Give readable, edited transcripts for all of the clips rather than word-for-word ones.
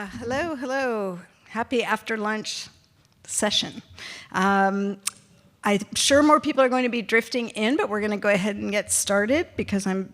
Hello. Happy after lunch session. I'm sure more people are going to be drifting in, but we're going to go ahead and get started because I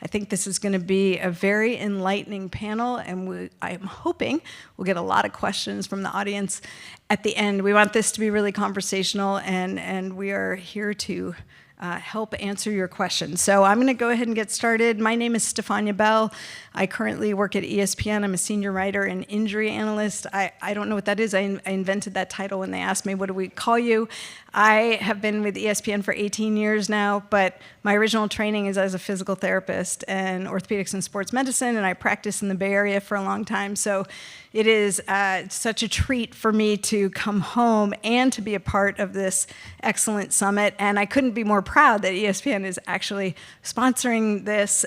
think this is going to be a very enlightening panel, and I am hoping we'll get a lot of questions from the audience at the end. We want this to be really conversational, and we are here to help answer your questions. So I'm going to go ahead and get started. My name is Stephania Bell. I currently work at ESPN. I'm a senior writer and injury analyst. I don't know what that is. I invented that title when they asked me, what do we call you? I have been with ESPN for 18 years now, but my original training is as a physical therapist and orthopedics and sports medicine, and I practiced in the Bay Area for a long time. So it is such a treat for me to come home and to be a part of this excellent summit, and I couldn't be more proud that ESPN is actually sponsoring this.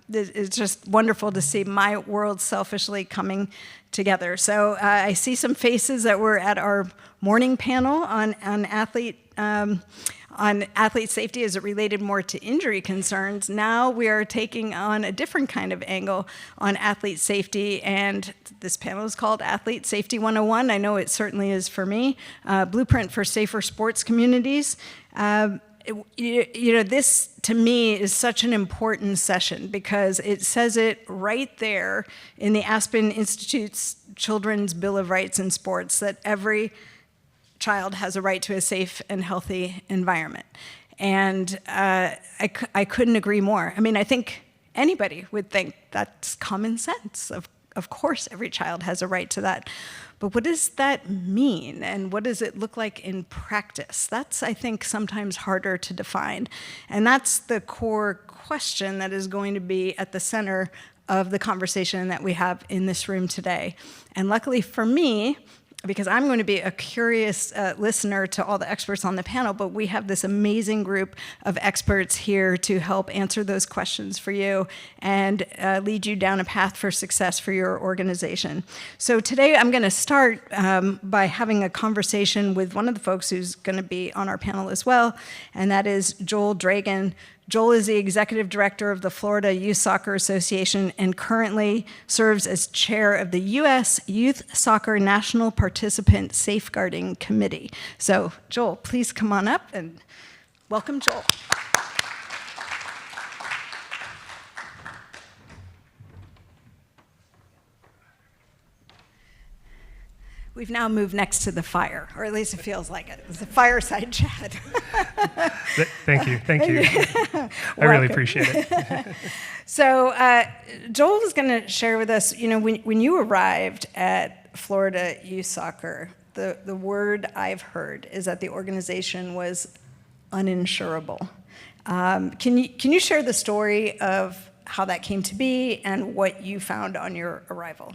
It's just wonderful to see my world selfishly coming together. So I see some faces that were at our morning panel on athlete safety as it related more to injury concerns. Now we are taking on a different kind of angle on athlete safety, and this panel is called Athlete Safety 101. I know it certainly is for me. Blueprint for Safer Sports Communities. This to me is such an important session because it says it right there in the Aspen Institute's Children's Bill of Rights in Sports that every child has a right to a safe and healthy environment. And I couldn't agree more. I mean, I think anybody would think that's common sense. Of course, every child has a right to that. But what does that mean, and what does it look like in practice? That's, I think, sometimes harder to define. And that's the core question that is going to be at the center of the conversation that we have in this room today. And luckily for me, because I'm going to be a curious listener to all the experts on the panel, but we have this amazing group of experts here to help answer those questions for you and lead you down a path for success for your organization. So today I'm going to start by having a conversation with one of the folks who's going to be on our panel as well, and that is Joel Dragan. Joel is the executive director of the Florida Youth Soccer Association and currently serves as chair of the U.S. Youth Soccer National Participant Safeguarding Committee. So, Joel, please come on up and welcome Joel. We've now moved next to the fire, or at least it feels like it. It's a fireside chat. Thank you. I really appreciate it. So Joel was going to share with us, when you arrived at Florida Youth Soccer, the word I've heard is that the organization was uninsurable. Can you share the story of how that came to be and what you found on your arrival?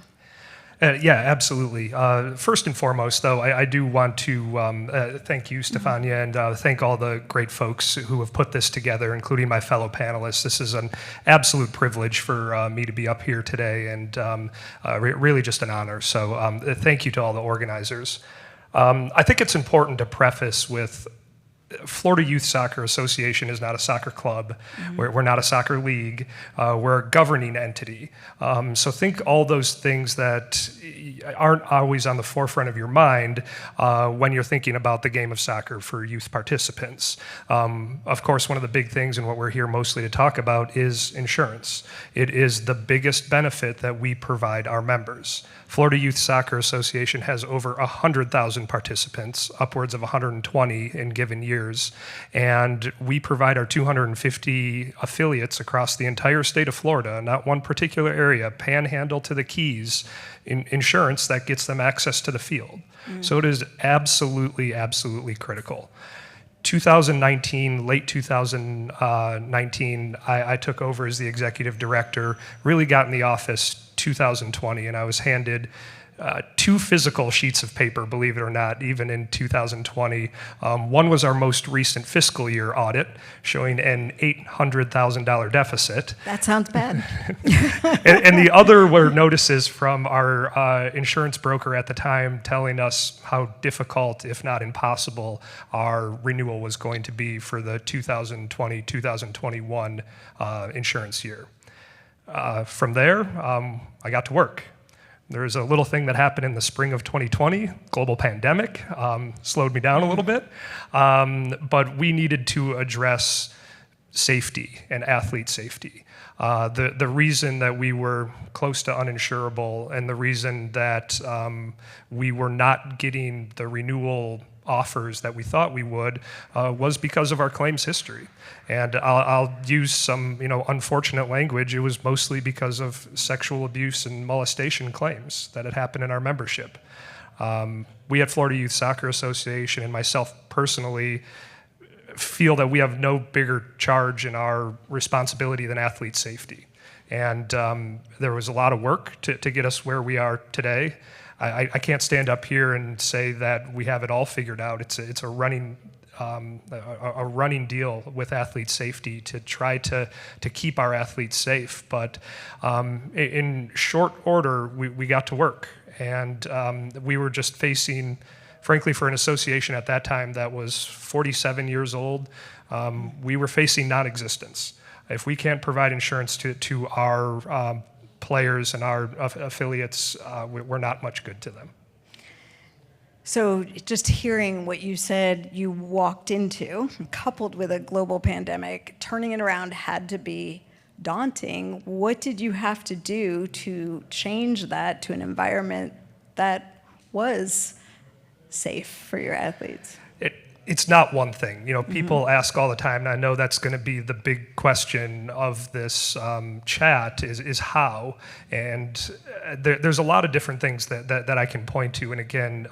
Yeah, absolutely. First and foremost, though, I do want to thank you, Stephania, and thank all the great folks who have put this together, including my fellow panelists. This is an absolute privilege for me to be up here today, and really just an honor. So thank you to all the organizers. I think it's important to preface with Florida Youth Soccer Association is not a soccer club. Mm-hmm. We're not a soccer league. We're a governing entity. So think all those things that aren't always on the forefront of your mind when you're thinking about the game of soccer for youth participants. Of course, one of the big things and what we're here mostly to talk about is insurance. It is the biggest benefit that we provide our members. Florida Youth Soccer Association has over 100,000 participants, upwards of 120 in given years, and we provide our 250 affiliates across the entire state of Florida, not one particular area, Panhandle to the Keys, insurance that gets them access to the field. So it is absolutely critical. 2019, late 2019, I took over as the executive director, really got in the office 2020, and I was handed 2 physical sheets of paper, believe it or not, even in 2020. One was our most recent fiscal year audit, showing an $800,000 deficit. That sounds bad. and the other were notices from our insurance broker at the time telling us how difficult, if not impossible, our renewal was going to be for the 2020-2021 insurance year. From there, I got to work. There's a little thing that happened in the spring of 2020, global pandemic, slowed me down a little bit. But we needed to address safety and athlete safety. The reason that we were close to uninsurable and the reason that we were not getting the renewal offers that we thought we would was because of our claims history. And I'll use some unfortunate language. It was mostly because of sexual abuse and molestation claims that had happened in our membership. We at Florida Youth Soccer Association and myself personally feel that we have no bigger charge in our responsibility than athlete safety. And there was a lot of work to get us where we are today. I can't stand up here and say that we have it all figured out. It's a running deal with athlete safety to try to keep our athletes safe. But in short order, we got to work. And we were just facing, frankly, for an association at that time that was 47 years old, we were facing non-existence. If we can't provide insurance to our players and our affiliates, we're not much good to them. So just hearing what you said you walked into, coupled with a global pandemic, turning it around had to be daunting. What did you have to do to change that to an environment that was safe for your athletes? It's not one thing. People ask all the time, and I know that's going to be the big question of this chat is how. And there's a lot of different things that I can point to. And again,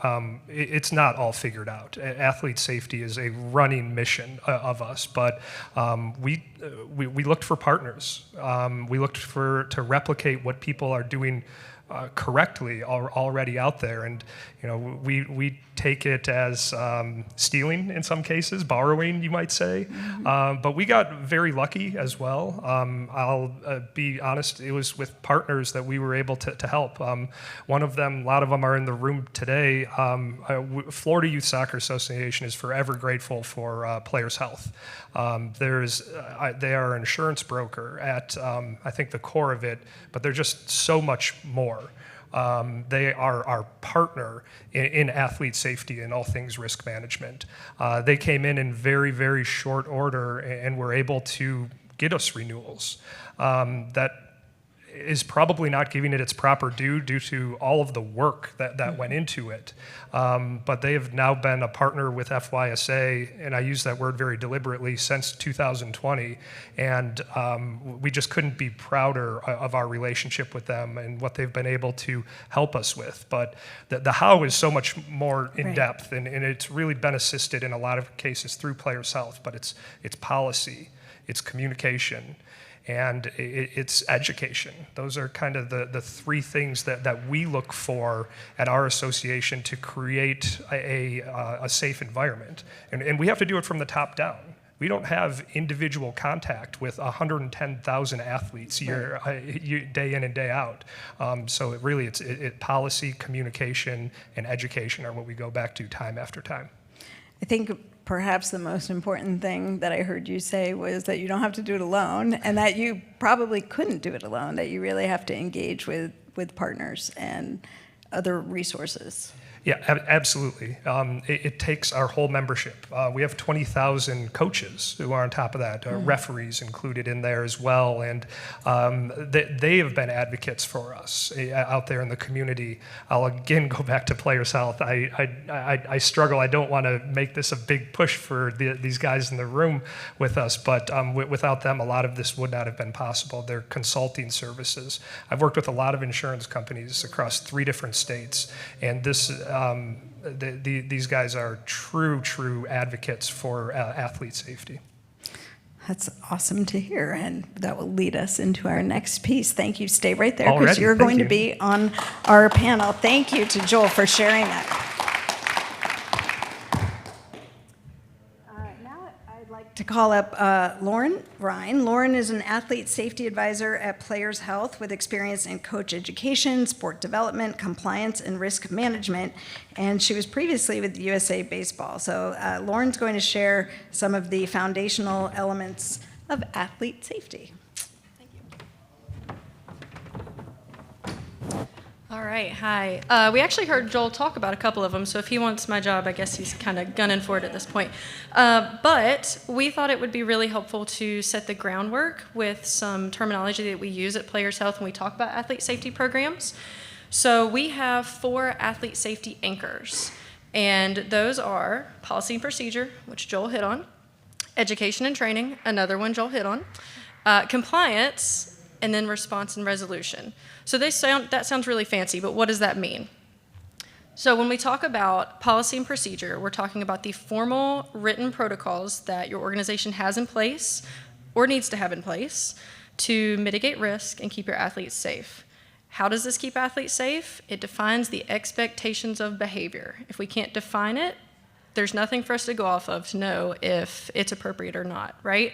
it's not all figured out. Athlete safety is a running mission of us, but we looked for partners. We looked to replicate what people are doing correctly already out there, and we take it as stealing in some cases, borrowing you might say, but we got very lucky as well. I'll be honest, it was with partners that we were able to help. One of them, a lot of them are in the room today. Florida Youth Soccer Association is forever grateful for Players Health. They are an insurance broker at I think the core of it, but they're just so much more. They are our partner in athlete safety and all things risk management. They came in very, very short order and were able to get us renewals. That is probably not giving it its proper due to all of the work that went into it. But they have now been a partner with FYSA, and I use that word very deliberately, since 2020. And we just couldn't be prouder of our relationship with them and what they've been able to help us with. But the how is so much more in depth, and it's really been assisted in a lot of cases through Players Health, but it's policy, it's communication, and it's education. Those are kind of the three things that we look for at our association to create a safe environment. And we have to do it from the top down. We don't have individual contact with 110,000 athletes day in and day out. So it's policy, communication, and education are what we go back to time after time. I think perhaps the most important thing that I heard you say was that you don't have to do it alone, and that you probably couldn't do it alone, that you really have to engage with partners and other resources. Yeah, absolutely. It takes our whole membership. We have 20,000 coaches who are on top of that, referees included in there as well, and they have been advocates for us out there in the community. I'll again go back to Players Health. I struggle. I don't want to make this a big push for these guys in the room with us, but without them, a lot of this would not have been possible. Their consulting services. I've worked with a lot of insurance companies across 3 different states, and this. These guys are true advocates for athlete safety. That's awesome to hear, and that will lead us into our next piece. Thank you. Stay right there, because Alrighty, you're going to be on our panel. Thank you to Joel for sharing that. Now I'd like to call up Rhyne. Lauren is an athlete safety advisor at Players Health with experience in coach education, sport development, compliance, and risk management. And she was previously with USA Baseball. So Lauren's going to share some of the foundational elements of athlete safety. Thank you. All right, hi. We actually heard Joel talk about a couple of them, so if he wants my job, I guess he's kind of gunning for it at this point. But we thought it would be really helpful to set the groundwork with some terminology that we use at Players Health when we talk about athlete safety programs. So we have 4 athlete safety anchors, and those are policy and procedure, which Joel hit on, education and training, another one Joel hit on, compliance, and then response and resolution. So that sounds really fancy, but what does that mean? So when we talk about policy and procedure, we're talking about the formal written protocols that your organization has in place or needs to have in place to mitigate risk and keep your athletes safe. How does this keep athletes safe? It defines the expectations of behavior. If we can't define it, there's nothing for us to go off of to know if it's appropriate or not, right?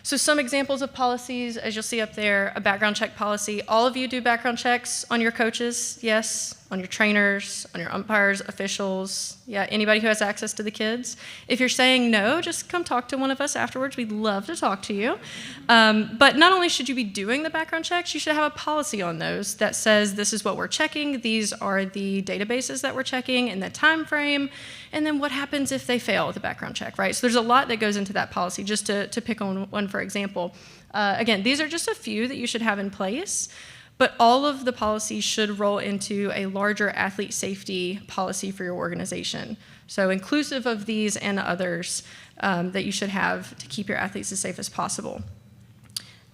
So some examples of policies, as you'll see up there, a background check policy. All of you do background checks on your coaches, yes, on your trainers, on your umpires, officials, yeah, anybody who has access to the kids. If you're saying no, just come talk to one of us afterwards. We'd love to talk to you. But not only should you be doing the background checks, you should have a policy on those that says this is what we're checking, these are the databases that we're checking, and the time frame, and then what happens if they fail the background check, right? So there's a lot that goes into that policy, just to pick on one for example. Again, these are just a few that you should have in place, but all of the policies should roll into a larger athlete safety policy for your organization. So inclusive of these and others that you should have to keep your athletes as safe as possible.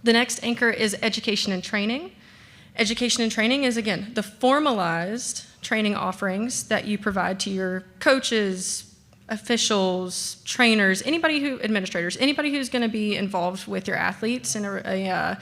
The next anchor is education and training. Education and training is, again, the formalized training offerings that you provide to your coaches, officials, trainers, administrators, anybody who's going to be involved with your athletes in a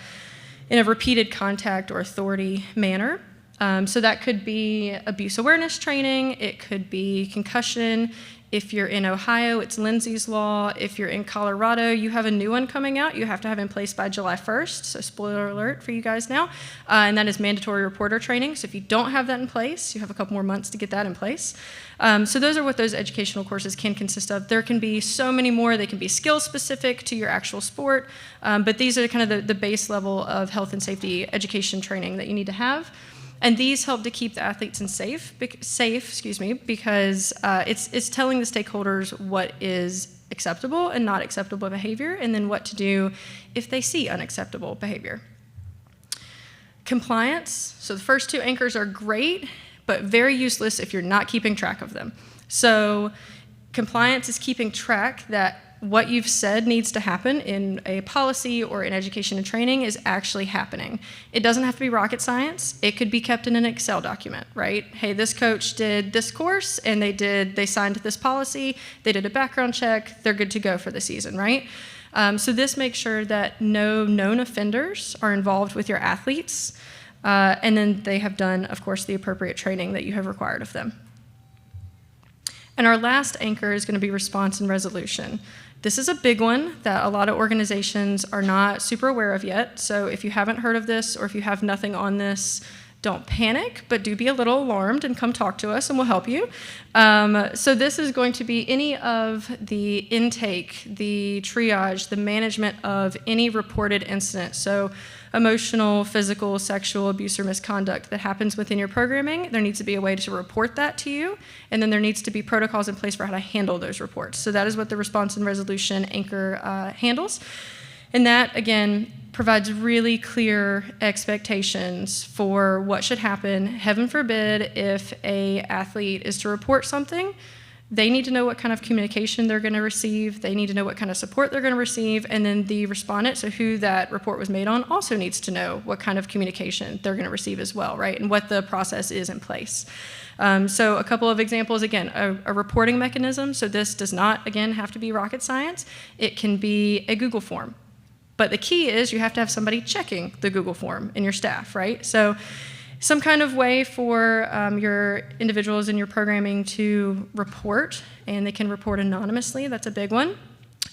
repeated contact or authority manner. So that could be abuse awareness training, it could be concussion. If you're in Ohio, it's Lindsay's Law. If you're in Colorado, you have a new one coming out. You have to have in place by July 1st, so spoiler alert for you guys now. And that is mandatory reporter training. So if you don't have that in place, you have a couple more months to get that in place. So those are what those educational courses can consist of. There can be so many more. They can be skill specific to your actual sport, but these are kind of the base level of health and safety education training that you need to have. And these help to keep the athletes safe, because it's telling the stakeholders what is acceptable and not acceptable behavior, and then what to do if they see unacceptable behavior. Compliance. So the first 2 anchors are great, but very useless if you're not keeping track of them. So compliance is keeping track that what you've said needs to happen in a policy or in education and training is actually happening. It doesn't have to be rocket science. It could be kept in an Excel document, right? Hey, this coach did this course and they signed this policy, they did a background check, they're good to go for the season, right? So this makes sure that no known offenders are involved with your athletes, and then they have done, of course, the appropriate training that you have required of them. And our last anchor is going to be response and resolution. This is a big one that a lot of organizations are not super aware of yet. So if you haven't heard of this or if you have nothing on this, don't panic, but do be a little alarmed and come talk to us and we'll help you. So this is going to be any of the intake, the triage, the management of any reported incident. So emotional, physical, sexual abuse or misconduct that happens within your programming, there needs to be a way to report that to you, and then there needs to be protocols in place for how to handle those reports. So that is what the response and resolution anchor handles. And that, again, provides really clear expectations for what should happen. Heaven forbid if an athlete is to report something, they need to know what kind of communication they're going to receive. They need to know what kind of support they're going to receive. And then the respondent, so who that report was made on, also needs to know what kind of communication they're going to receive as well, right? And what the process is in place. So a couple of examples, again, a reporting mechanism. So this does not, again, have to be rocket science. It can be a Google form. But the key is you have to have somebody checking the Google form in your staff, right? So some kind of way for your individuals in your programming to report, and they can report anonymously, that's a big one.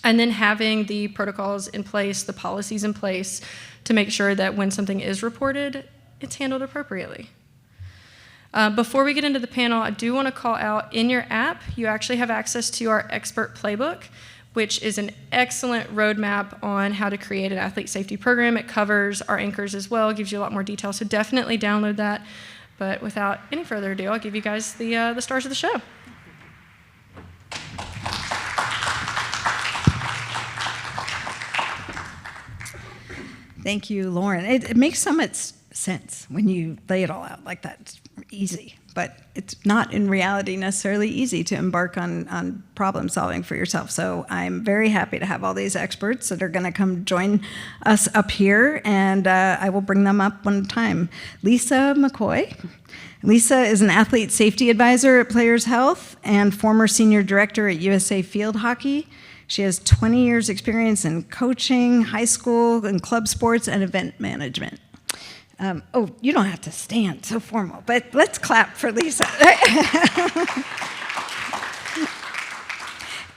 And then having the protocols in place, the policies in place to make sure that when something is reported, it's handled appropriately. Before we get into the panel, I do want to call out, in your app, you actually have access to our expert playbook, which is an excellent roadmap on how to create an athlete safety program. It covers our anchors as well, gives you a lot more detail, so definitely download that. But without any further ado, I'll give you guys the stars of the show. Thank you, Lauren. It makes so much sense when you lay it all out like that. It's easy, but it's not in reality necessarily easy to embark on problem solving for yourself. So I'm very happy to have all these experts that are going to come join us up here, and I will bring them up one time. Lisa McCoy. Lisa is an athlete safety advisor at Players Health and former senior director at USA Field Hockey. She has 20 years experience in coaching, high school, and club sports, and event management. Oh, you don't have to stand, so formal, but let's clap for Lisa.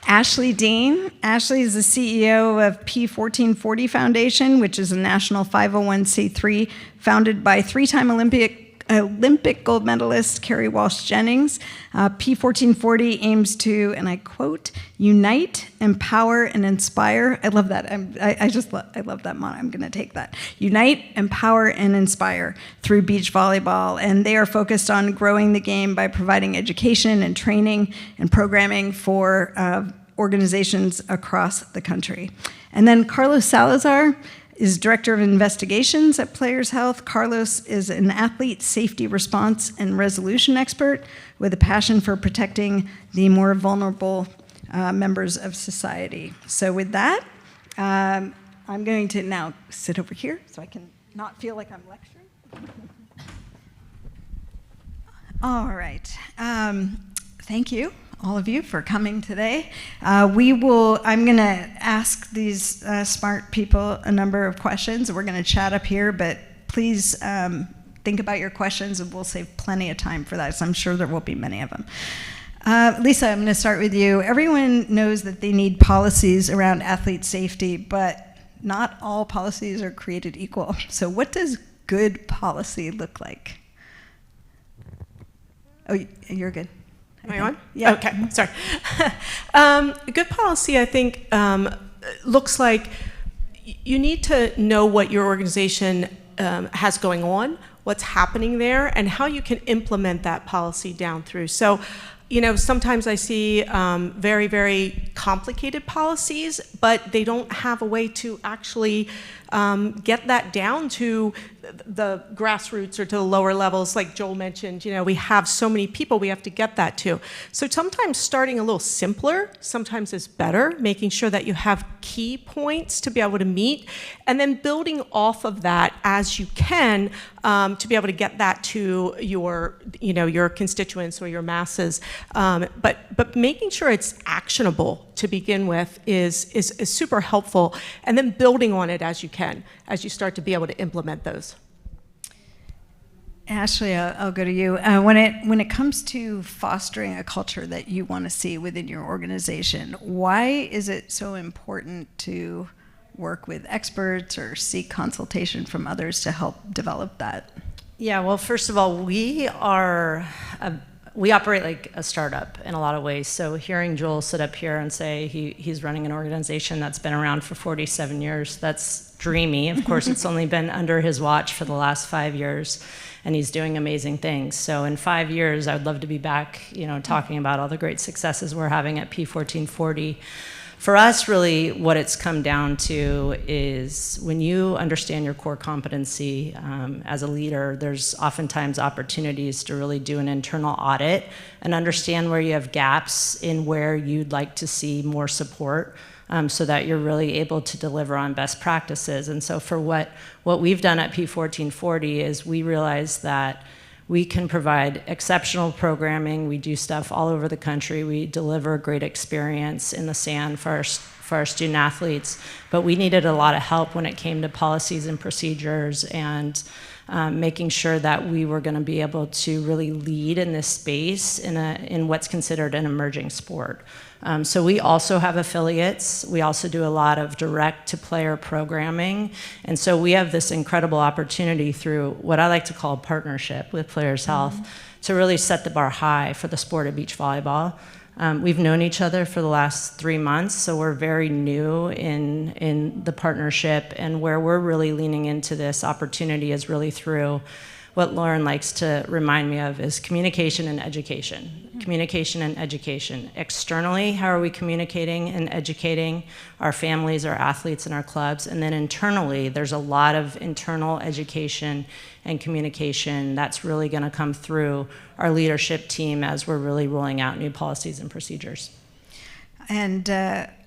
Ashley Dean. Ashley is the CEO of P1440 Foundation, which is a national 501c3 founded by three-time Olympic gold medalist Kerry Walsh Jennings. P1440 aims to, and I quote, unite, empower, and inspire. I love that. I love that motto. I'm going to take that. Unite, empower, and inspire through beach volleyball. And they are focused on growing the game by providing education and training and programming for organizations across the country. And then Carlos Salazar is Director of Investigations at Players Health. Carlos is an athlete safety response and resolution expert with a passion for protecting the more vulnerable members of society. So with that, I'm going to now sit over here so I can not feel like I'm lecturing. All right. Thank you, all of you, for coming today. I'm going to ask these smart people a number of questions. We're going to chat up here, but please think about your questions, and we'll save plenty of time for that, so I'm sure there will be many of them. Lisa, I'm going to start with you. Everyone knows that they need policies around athlete safety, but not all policies are created equal. So what does good policy look like? Oh, you're good. Am I on? Yeah. Okay, sorry. Good policy, I think, looks like you need to know what your organization has going on, what's happening there, and how you can implement that policy down through. So, sometimes I see very, very complicated policies, but they don't have a way to actually get that down to the grassroots or to the lower levels. Like Joel mentioned, we have so many people we have to get that to. So sometimes starting a little simpler sometimes is better, making sure that you have key points to be able to meet, and then building off of that as you can to be able to get that to your constituents or your masses. But making sure it's actionable to begin with is super helpful, and then building on it as you can, as you start to be able to implement those. Ashley, I'll go to you. When it comes to fostering a culture that you want to see within your organization, why is it so important to work with experts or seek consultation from others to help develop that? Yeah, well, first of all, we operate like a startup in a lot of ways. So hearing Joel sit up here and say he's running an organization that's been around for 47 years, that's dreamy. Of course, it's only been under his watch for the last 5 years, and he's doing amazing things. So in 5 years, I would love to be back, talking about all the great successes we're having at P1440. For us, really, what it's come down to is when you understand your core competency as a leader, there's oftentimes opportunities to really do an internal audit and understand where you have gaps in where you'd like to see more support so that you're really able to deliver on best practices. And so for what we've done at P1440 is we realize that we can provide exceptional programming. We do stuff all over the country. We deliver a great experience in the sand for our student athletes. But we needed a lot of help when it came to policies and procedures and making sure that we were going to be able to really lead in this space in what's considered an emerging sport. So we also have affiliates. We also do a lot of direct-to-player programming. And so we have this incredible opportunity through what I like to call a partnership with Players Health to really set the bar high for the sport of beach volleyball. We've known each other for the last 3 months, so we're very new in the partnership, and where we're really leaning into this opportunity is really through what Lauren likes to remind me of is communication and education. Communication and education. Externally, how are we communicating and educating our families, our athletes, and our clubs? And then internally, there's a lot of internal education and communication that's really going to come through our leadership team as we're really rolling out new policies and procedures. And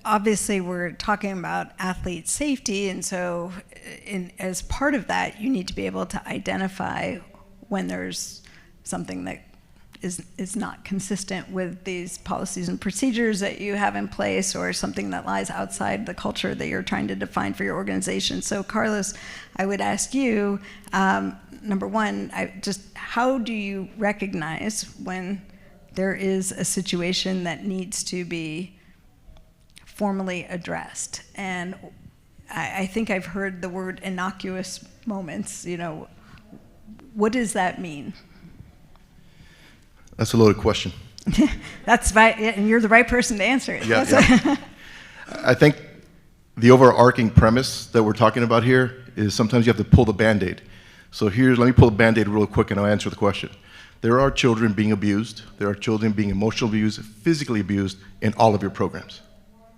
obviously, we're talking about athlete safety, and so as part of that, you need to be able to identify when there's something that is not consistent with these policies and procedures that you have in place, or something that lies outside the culture that you're trying to define for your organization. So Carlos, I would ask you, number one, how do you recognize when there is a situation that needs to be formally addressed? And I think I've heard the word innocuous moments. What does that mean? That's a loaded question. That's right, and you're the right person to answer it. Yeah. I think the overarching premise that we're talking about here is sometimes you have to pull the Band-Aid. So let me pull the Band-Aid real quick and I'll answer the question. There are children being abused. There are children being emotionally abused, physically abused in all of your programs.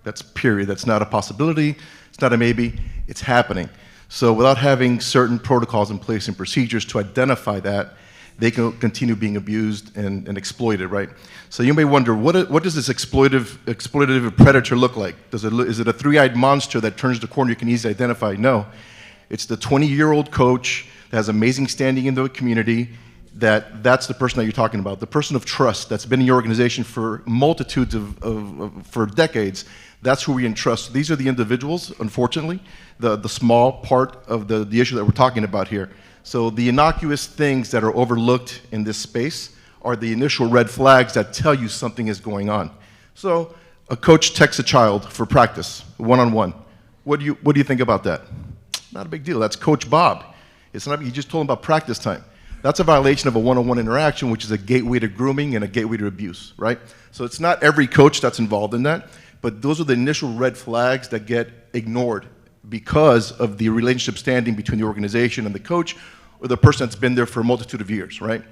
That's period. That's not a possibility. It's not a maybe. It's happening. So without having certain protocols in place and procedures to identify that, they can continue being abused and exploited, right? So you may wonder, what does this exploitative predator look like? Is it a three-eyed monster that turns the corner you can easily identify? No. It's the 20-year-old coach that has amazing standing in the community. That's the person that you're talking about, the person of trust that's been in your organization for multitudes for decades. That's who we entrust. These are the individuals, unfortunately, the small part of the issue that we're talking about here. So the innocuous things that are overlooked in this space are the initial red flags that tell you something is going on. So a coach texts a child for practice, one-on-one. What do you think about that? Not a big deal. That's Coach Bob. It's not. You just told him about practice time. That's a violation of a one-on-one interaction, which is a gateway to grooming and a gateway to abuse, right? So it's not every coach that's involved in that, but those are the initial red flags that get ignored because of the relationship standing between the organization and the coach or the person that's been there for a multitude of years, right?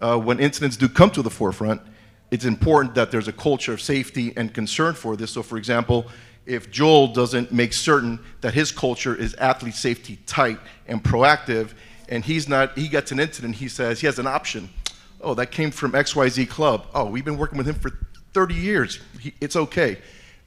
When incidents do come to the forefront, it's important that there's a culture of safety and concern for this. So for example, if Joel doesn't make certain that his culture is athlete safety tight and proactive, and he gets an incident, he says he has an option. Oh, that came from XYZ club. Oh, we've been working with him for 30 years. It's okay.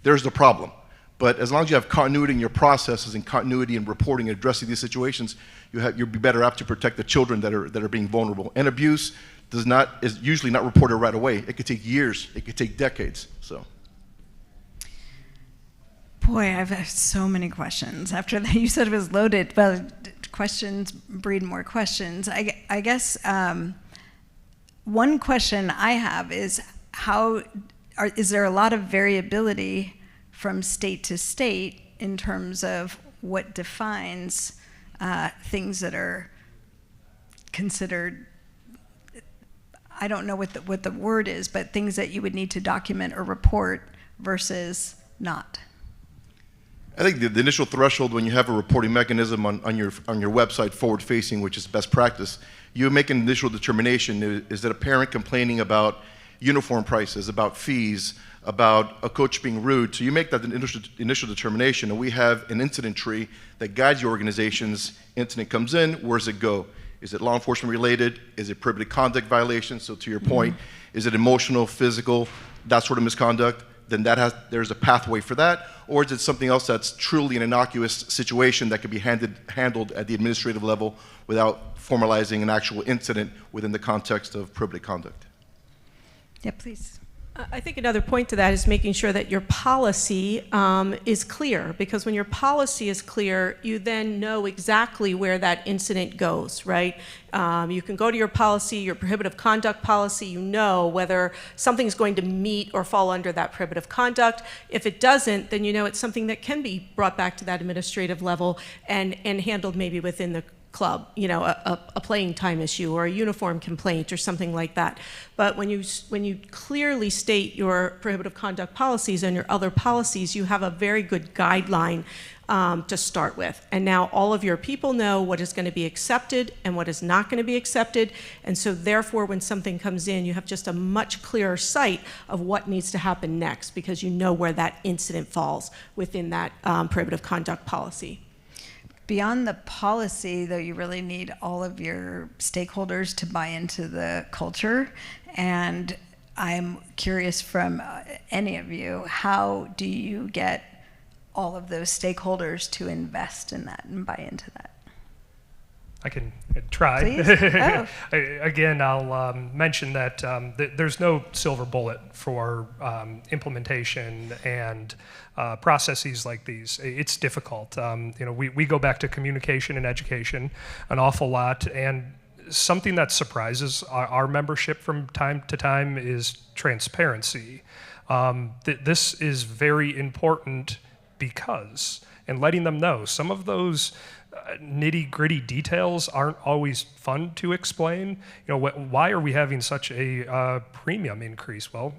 There's the problem. But as long as you have continuity in your processes and continuity in reporting and addressing these situations, you'll be better apt to protect the children that are being vulnerable. And abuse is usually not reported right away. It could take years. It could take decades. So. Boy, I've so many questions. After that, you said it was loaded. Well, questions breed more questions. I guess one question I have is is there a lot of variability from state to state in terms of what defines things that are considered, I don't know what the word is, but things that you would need to document or report versus not? I think the initial threshold when you have a reporting mechanism on your website forward-facing, which is best practice, you make an initial determination. Is that a parent complaining about uniform prices, about fees, about a coach being rude? So you make that initial determination, and we have an incident tree that guides your organization's incident comes in, where does it go? Is it law enforcement related? Is it prohibited conduct violation? So to your point, is it emotional, physical, that sort of misconduct? Then there's a pathway for that. Or is it something else that's truly an innocuous situation that can be handled at the administrative level without formalizing an actual incident within the context of prohibited conduct? Yeah, please. I think another point to that is making sure that your policy is clear, because when your policy is clear, you then know exactly where that incident goes, right? You can go to your policy, your prohibitive conduct policy, you know whether something's going to meet or fall under that prohibitive conduct. If it doesn't, then you know it's something that can be brought back to that administrative level and handled maybe within the club, a playing time issue or a uniform complaint or something like that. But when you clearly state your prohibitive conduct policies and your other policies, you have a very good guideline to start with. And now all of your people know what is going to be accepted and what is not going to be accepted. And so therefore, when something comes in, you have just a much clearer sight of what needs to happen next, because you know where that incident falls within that prohibitive conduct policy. Beyond the policy, though, you really need all of your stakeholders to buy into the culture. And I'm curious from any of you, how do you get all of those stakeholders to invest in that and buy into that? I can try. Please? Oh. Again, I'll mention that there's no silver bullet for implementation and processes like these. It's difficult. We go back to communication and education an awful lot, and something that surprises our membership from time to time is transparency. This is very important because, and letting them know, some of those nitty-gritty details aren't always fun to explain. Why are we having such a premium increase? Well,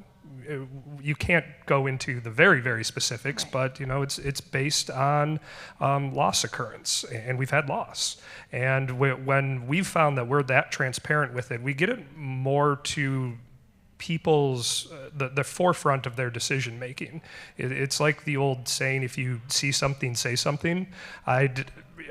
you can't go into the very, very specifics, but it's based on loss occurrence, and we've had loss. And when we've found that we're that transparent with it, we get it more to people's the forefront of their decision making. It's like the old saying, if you see something, say something.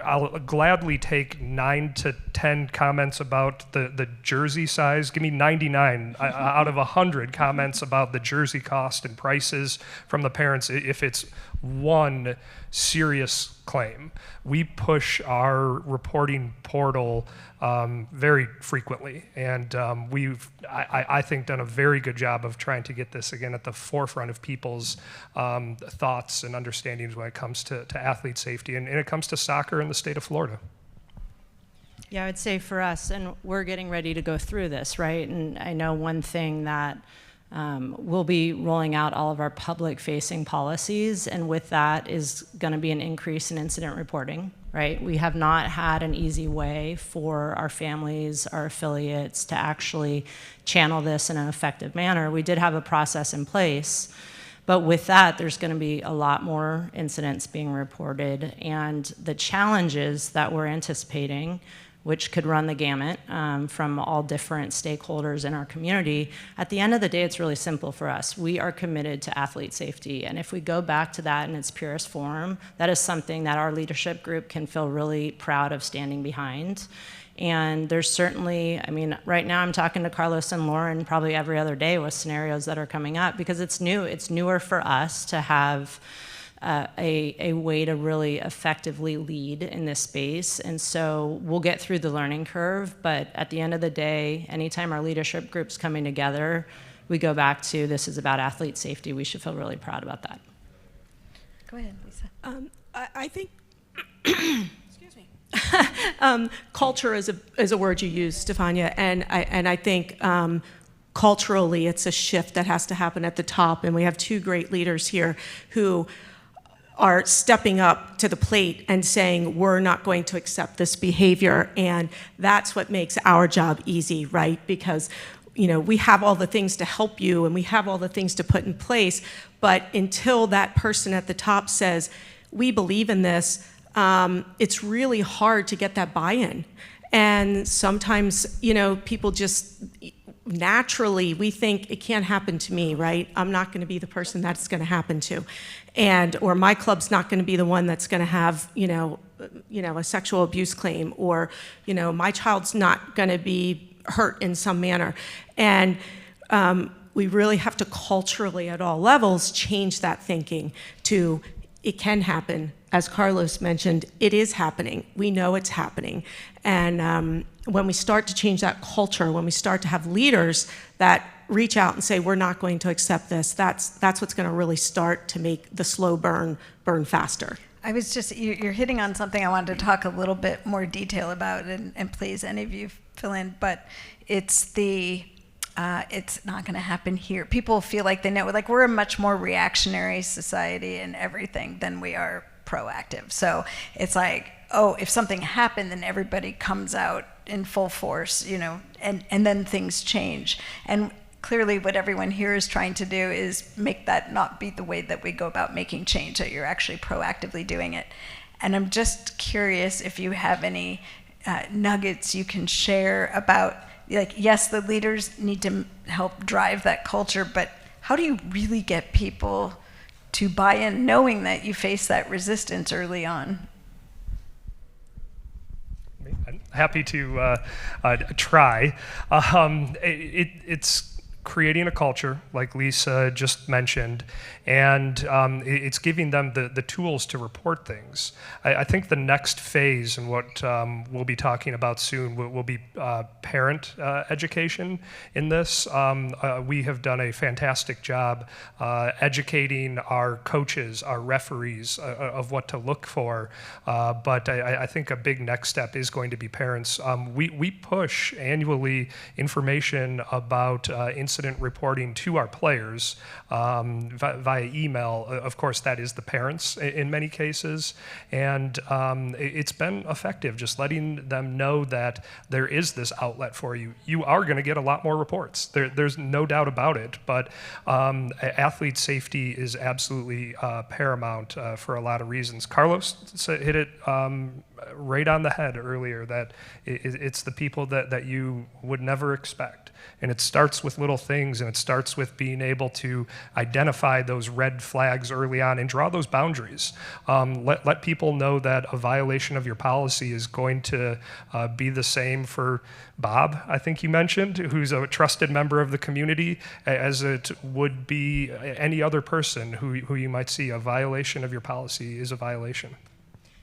I'll gladly take 9 to 10 comments about the jersey size. Give me 99 out of 100 comments about the jersey cost and prices from the parents if it's one serious claim. We push our reporting portal very frequently, and we've, I think, done a very good job of trying to get this, again, at the forefront of people's thoughts and understandings when it comes to athlete safety, and it comes to soccer in the state of Florida. Yeah, I would say for us, and we're getting ready to go through this, right? And I know one thing that we'll be rolling out all of our public-facing policies, and with that is going to be an increase in incident reporting, right? We have not had an easy way for our families, our affiliates, to actually channel this in an effective manner. We did have a process in place, but with that, there's going to be a lot more incidents being reported, and the challenges that we're anticipating, which could run the gamut from all different stakeholders in our community. At the end of the day, it's really simple for us. We are committed to athlete safety, and if we go back to that in its purest form, that is something that our leadership group can feel really proud of standing behind. And there's certainly, right now I'm talking to Carlos and Lauren probably every other day with scenarios that are coming up, because it's new. It's newer for us to have a way to really effectively lead in this space. And so we'll get through the learning curve, but at the end of the day, anytime our leadership group's coming together, we go back to, this is about athlete safety. We should feel really proud about that. Go ahead, Lisa. I think, excuse me, culture is a word you use, Stephania, and I think culturally it's a shift that has to happen at the top, and we have two great leaders here who are stepping up to the plate and saying, we're not going to accept this behavior. And that's what makes our job easy, right? Because we have all the things to help you and we have all the things to put in place, but until that person at the top says, we believe in this, it's really hard to get that buy-in. And sometimes, people just naturally, we think it can't happen to me, right? I'm not going to be the person that's going to happen to. Or my club's not going to be the one that's going to have, a sexual abuse claim, or, my child's not going to be hurt in some manner. And we really have to culturally, at all levels, change that thinking to, it can happen. As Carlos mentioned, it is happening. We know it's happening. And when we start to change that culture, when we start to have leaders that reach out and say, we're not going to accept this, that's what's going to really start to make the slow burn faster. I was just, you're hitting on something I wanted to talk a little bit more detail about, and please, any of you fill in, but it's it's not going to happen here. People feel like they know, like we're a much more reactionary society in everything than we are proactive. So it's like, oh, if something happened, then everybody comes out in full force, and then things change. And clearly what everyone here is trying to do is make that not be the way that we go about making change, that you're actually proactively doing it. And I'm just curious if you have any nuggets you can share about, like, yes, the leaders need to help drive that culture, but how do you really get people to buy in knowing that you face that resistance early on? I'm happy to try. It's creating a culture, like Lisa just mentioned, and it's giving them the tools to report things. I think the next phase, and what we'll be talking about soon, will be parent education in this. We have done a fantastic job educating our coaches, our referees, of what to look for, but I think a big next step is going to be parents. We push annually information about incident reporting to our players via email. Of course, that is the parents in many cases, and it's been effective just letting them know that there is this outlet for you. You are going to get a lot more reports. There's no doubt about it, but athlete safety is absolutely paramount for a lot of reasons. Carlos hit it right on the head earlier, that it's the people that you would never expect. And it starts with little things, and it starts with being able to identify those red flags early on and draw those boundaries. Let people know that a violation of your policy is going to be the same for Bob, I think you mentioned, who's a trusted member of the community, as it would be any other person who you might see. A violation of your policy is a violation.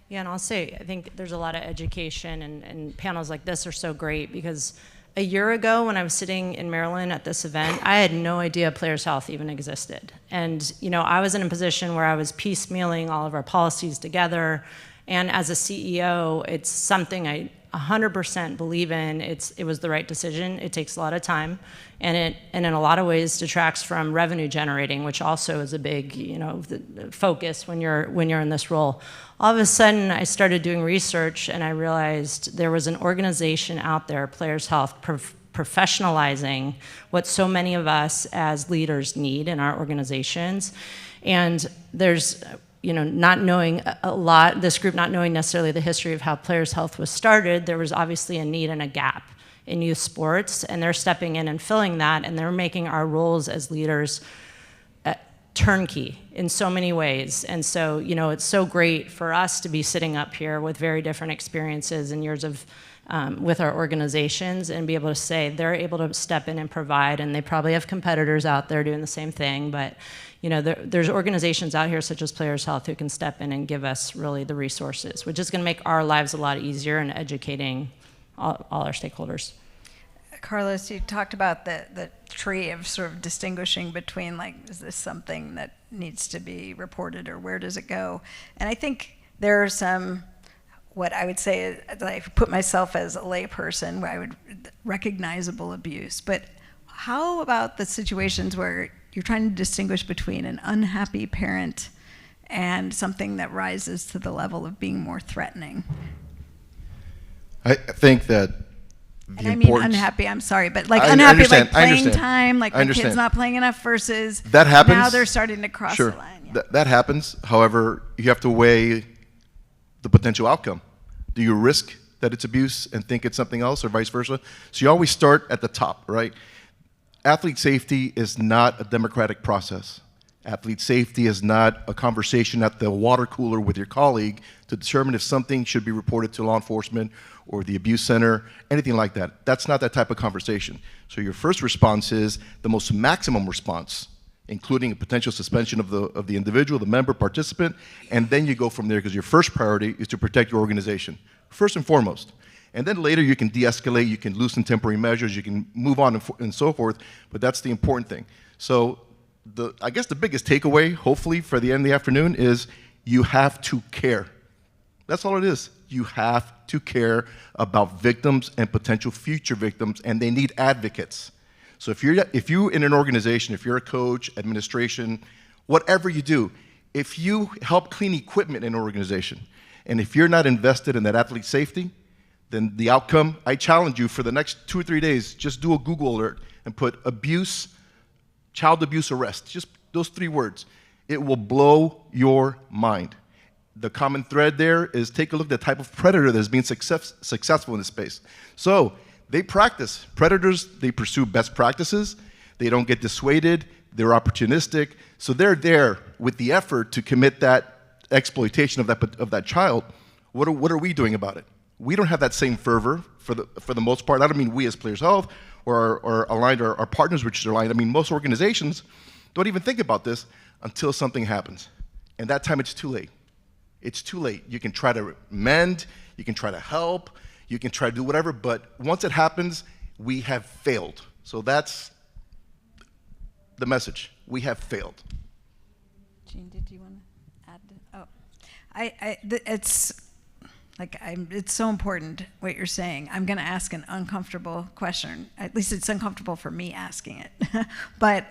Yeah, and I'll say, I think there's a lot of education, and panels like this are so great, because a year ago when I was sitting in Maryland at this event, I had no idea Players Health even existed. And I was in a position where I was piecemealing all of our policies together, and as a CEO, it's something I 100% believe in. It was the right decision. It takes a lot of time, and in a lot of ways detracts from revenue generating, which also is a big focus when you're in this role. All of a sudden, I started doing research, and I realized there was an organization out there, Players Health, professionalizing what so many of us as leaders need in our organizations. And there's not knowing a lot, this group not knowing necessarily the history of how Players Health was started, there was obviously a need and a gap in youth sports, and they're stepping in and filling that, and they're making our roles as leaders turnkey in so many ways. And so, it's so great for us to be sitting up here with very different experiences and years of with our organizations, and be able to say they're able to step in and provide, and they probably have competitors out there doing the same thing, but there's organizations out here such as Players Health who can step in and give us really the resources, which is going to make our lives a lot easier in educating all our stakeholders. Carlos, you talked about the tree of sort of distinguishing between, like, is this something that needs to be reported, or where does it go? And I think there are some, what I would say, I put myself as a layperson, where I would recognizable abuse. But how about the situations where you're trying to distinguish between an unhappy parent and something that rises to the level of being more threatening? I think that and I mean unhappy, I'm sorry, but like unhappy, like playing time, like my kid's not playing enough, versus that happens. Now they're starting to cross the line. Yeah. That happens. However, you have to weigh the potential outcome. Do you risk that it's abuse and think it's something else, or vice versa? So you always start at the top, right? Athlete safety is not a democratic process. Athlete safety is not a conversation at the water cooler with your colleague to determine if something should be reported to law enforcement or the abuse center, anything like that. That's not that type of conversation. So your first response is the most maximum response, including a potential suspension of the individual, the member, participant, and then you go from there, because your first priority is to protect your organization, first and foremost. And then later you can de-escalate, you can loosen temporary measures, you can move on and so forth, but that's the important thing. So I guess the biggest takeaway, hopefully, for the end of the afternoon is you have to care. That's all it is. You have to care about victims and potential future victims, and they need advocates. So if you're in an organization, if you're a coach, administration, whatever you do, if you help clean equipment in an organization, and if you're not invested in that athlete safety, then the outcome, I challenge you for the next 2 or 3 days, just do a Google alert and put abuse, child abuse arrest, just those 3 words. It will blow your mind. The common thread there is take a look at the type of predator that's being successful in this space. So they practice. Predators, they pursue best practices. They don't get dissuaded. They're opportunistic. So they're there with the effort to commit that exploitation of that child. What are we doing about it? We don't have that same fervor for the most part. I don't mean we as Players Health or aligned our partners, which are aligned. I mean, most organizations don't even think about this until something happens. And that time it's too late. It's too late. You can try to mend, you can try to help, you can try to do whatever, but once it happens, we have failed. So that's the message. We have failed. Jean, did you want to add? It's so important what you're saying. I'm going to ask an uncomfortable question. At least it's uncomfortable for me asking it. But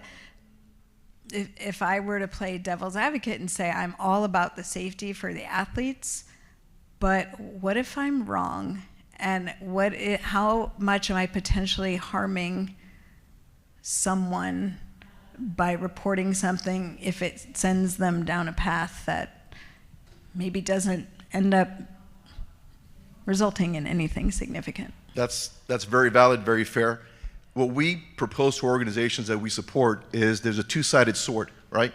if I were to play devil's advocate and say I'm all about the safety for the athletes, but what if I'm wrong? And how much am I potentially harming someone by reporting something if it sends them down a path that maybe doesn't end up resulting in anything significant? That's very valid, very fair. What we propose to organizations that we support is there's a 2-sided sword, right?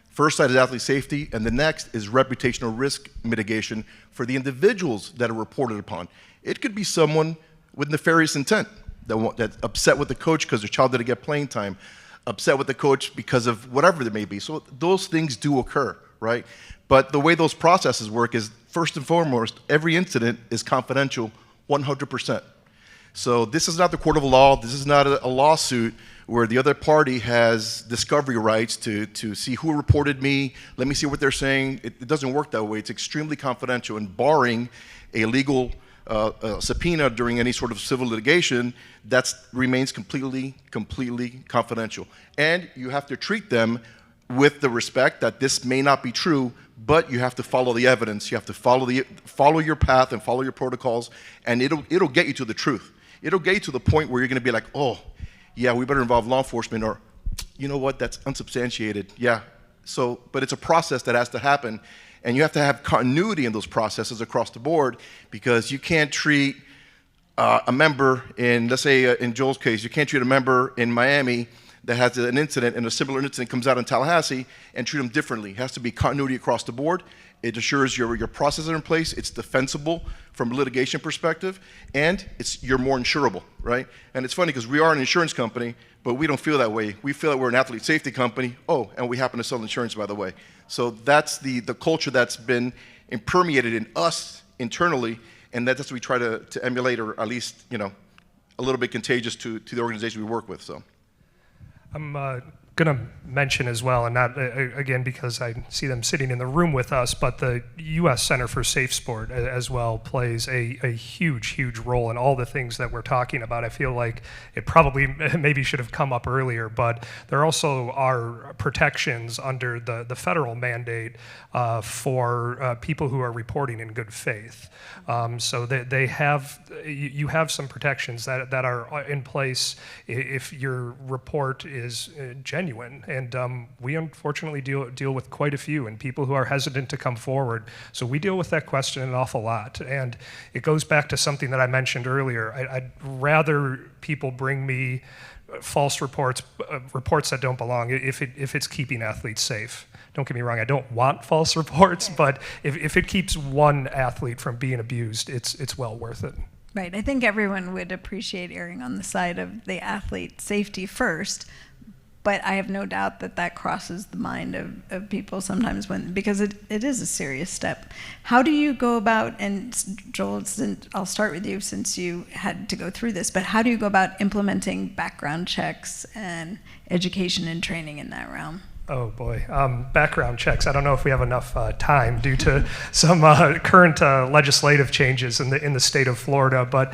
First side is athlete safety, and the next is reputational risk mitigation for the individuals that are reported upon. It could be someone with nefarious intent that's upset with the coach because their child didn't get playing time, upset with the coach because of whatever it may be. So those things do occur, right? But the way those processes work is, first and foremost, every incident is confidential 100%. So this is not the court of law. This is not a lawsuit where the other party has discovery rights to see who reported me. Let me see what they're saying. It doesn't work that way. It's extremely confidential, and barring a legal subpoena during any sort of civil litigation, that remains completely confidential. And you have to treat them with the respect that this may not be true, but you have to follow the evidence. You have to follow your path and follow your protocols, and it'll get you to the truth. It'll get you to the point where you're going to be like, oh, yeah, we better involve law enforcement, or you know what, that's unsubstantiated. Yeah. So, but it's a process that has to happen, and you have to have continuity in those processes across the board, because you can't treat a member in, let's say in Joel's case, you can't treat a member in Miami that has an incident and a similar incident comes out in Tallahassee and treat them differently. It has to be continuity across the board. It assures your processes are in place, it's defensible from a litigation perspective, and you're more insurable, right? And it's funny because we are an insurance company, but we don't feel that way. We feel that we're an athlete safety company. Oh, and we happen to sell insurance, by the way. So that's the culture that's been permeated in us internally, and that's what we try to emulate, or at least, a little bit contagious to the organization we work with. So I'm going to mention as well, and not again because I see them sitting in the room with us, but the U.S. Center for Safe Sport as well plays a huge role in all the things that we're talking about. I feel like it probably maybe should have come up earlier, but there also are protections under the federal mandate for people who are reporting in good faith. So they you have some protections that are in place if your report is genuine. And we unfortunately deal with quite a few, and people who are hesitant to come forward. So we deal with that question an awful lot. And it goes back to something that I mentioned earlier. I'd rather people bring me false reports that don't belong if it's keeping athletes safe. Don't get me wrong, I don't want false reports, but if it keeps one athlete from being abused, it's well worth it. Right, I think everyone would appreciate erring on the side of the athlete safety first, but I have no doubt that crosses the mind of people sometimes because it is a serious step. How do you go about, and Joel, I'll start with you since you had to go through this, but how do you go about implementing background checks and education and training in that realm? Oh boy, background checks. I don't know if we have enough time due to some current legislative changes in the state of Florida. But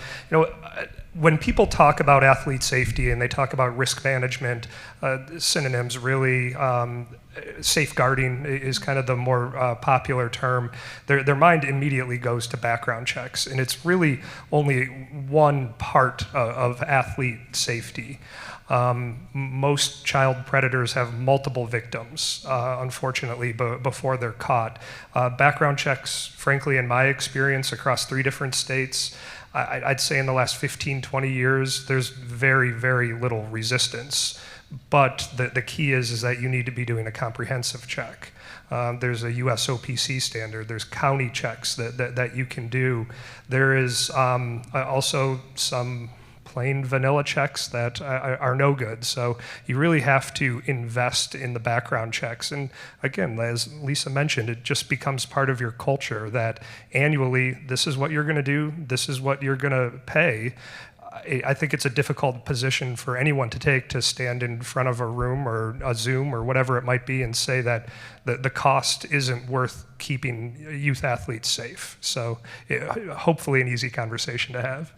when people talk about athlete safety and they talk about risk management, synonyms really, safeguarding is kind of the more popular term. Their mind immediately goes to background checks, and it's really only one part of athlete safety. Most child predators have multiple victims, unfortunately, before they're caught. Background checks, frankly, in my experience across 3 different states, I'd say in the last 15, 20 years, there's very, very little resistance. But the key is that you need to be doing a comprehensive check. There's a USOPC standard. There's county checks that you can do. There is also some plain vanilla checks that are no good. So you really have to invest in the background checks. And again, as Lisa mentioned, it just becomes part of your culture that annually, this is what you're going to do, this is what you're going to pay. I think it's a difficult position for anyone to take, to stand in front of a room or a Zoom or whatever it might be and say that the cost isn't worth keeping youth athletes safe. So hopefully an easy conversation to have.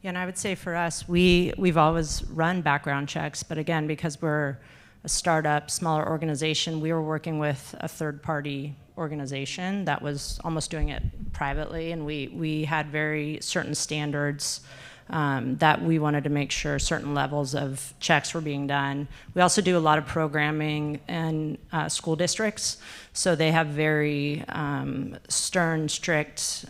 Yeah, and I would say for us, we've always run background checks, but again, because we're a startup, smaller organization, we were working with a third-party organization that was almost doing it privately, and we had very certain standards that we wanted to make sure certain levels of checks were being done. We also do a lot of programming in school districts, so they have very stern, strict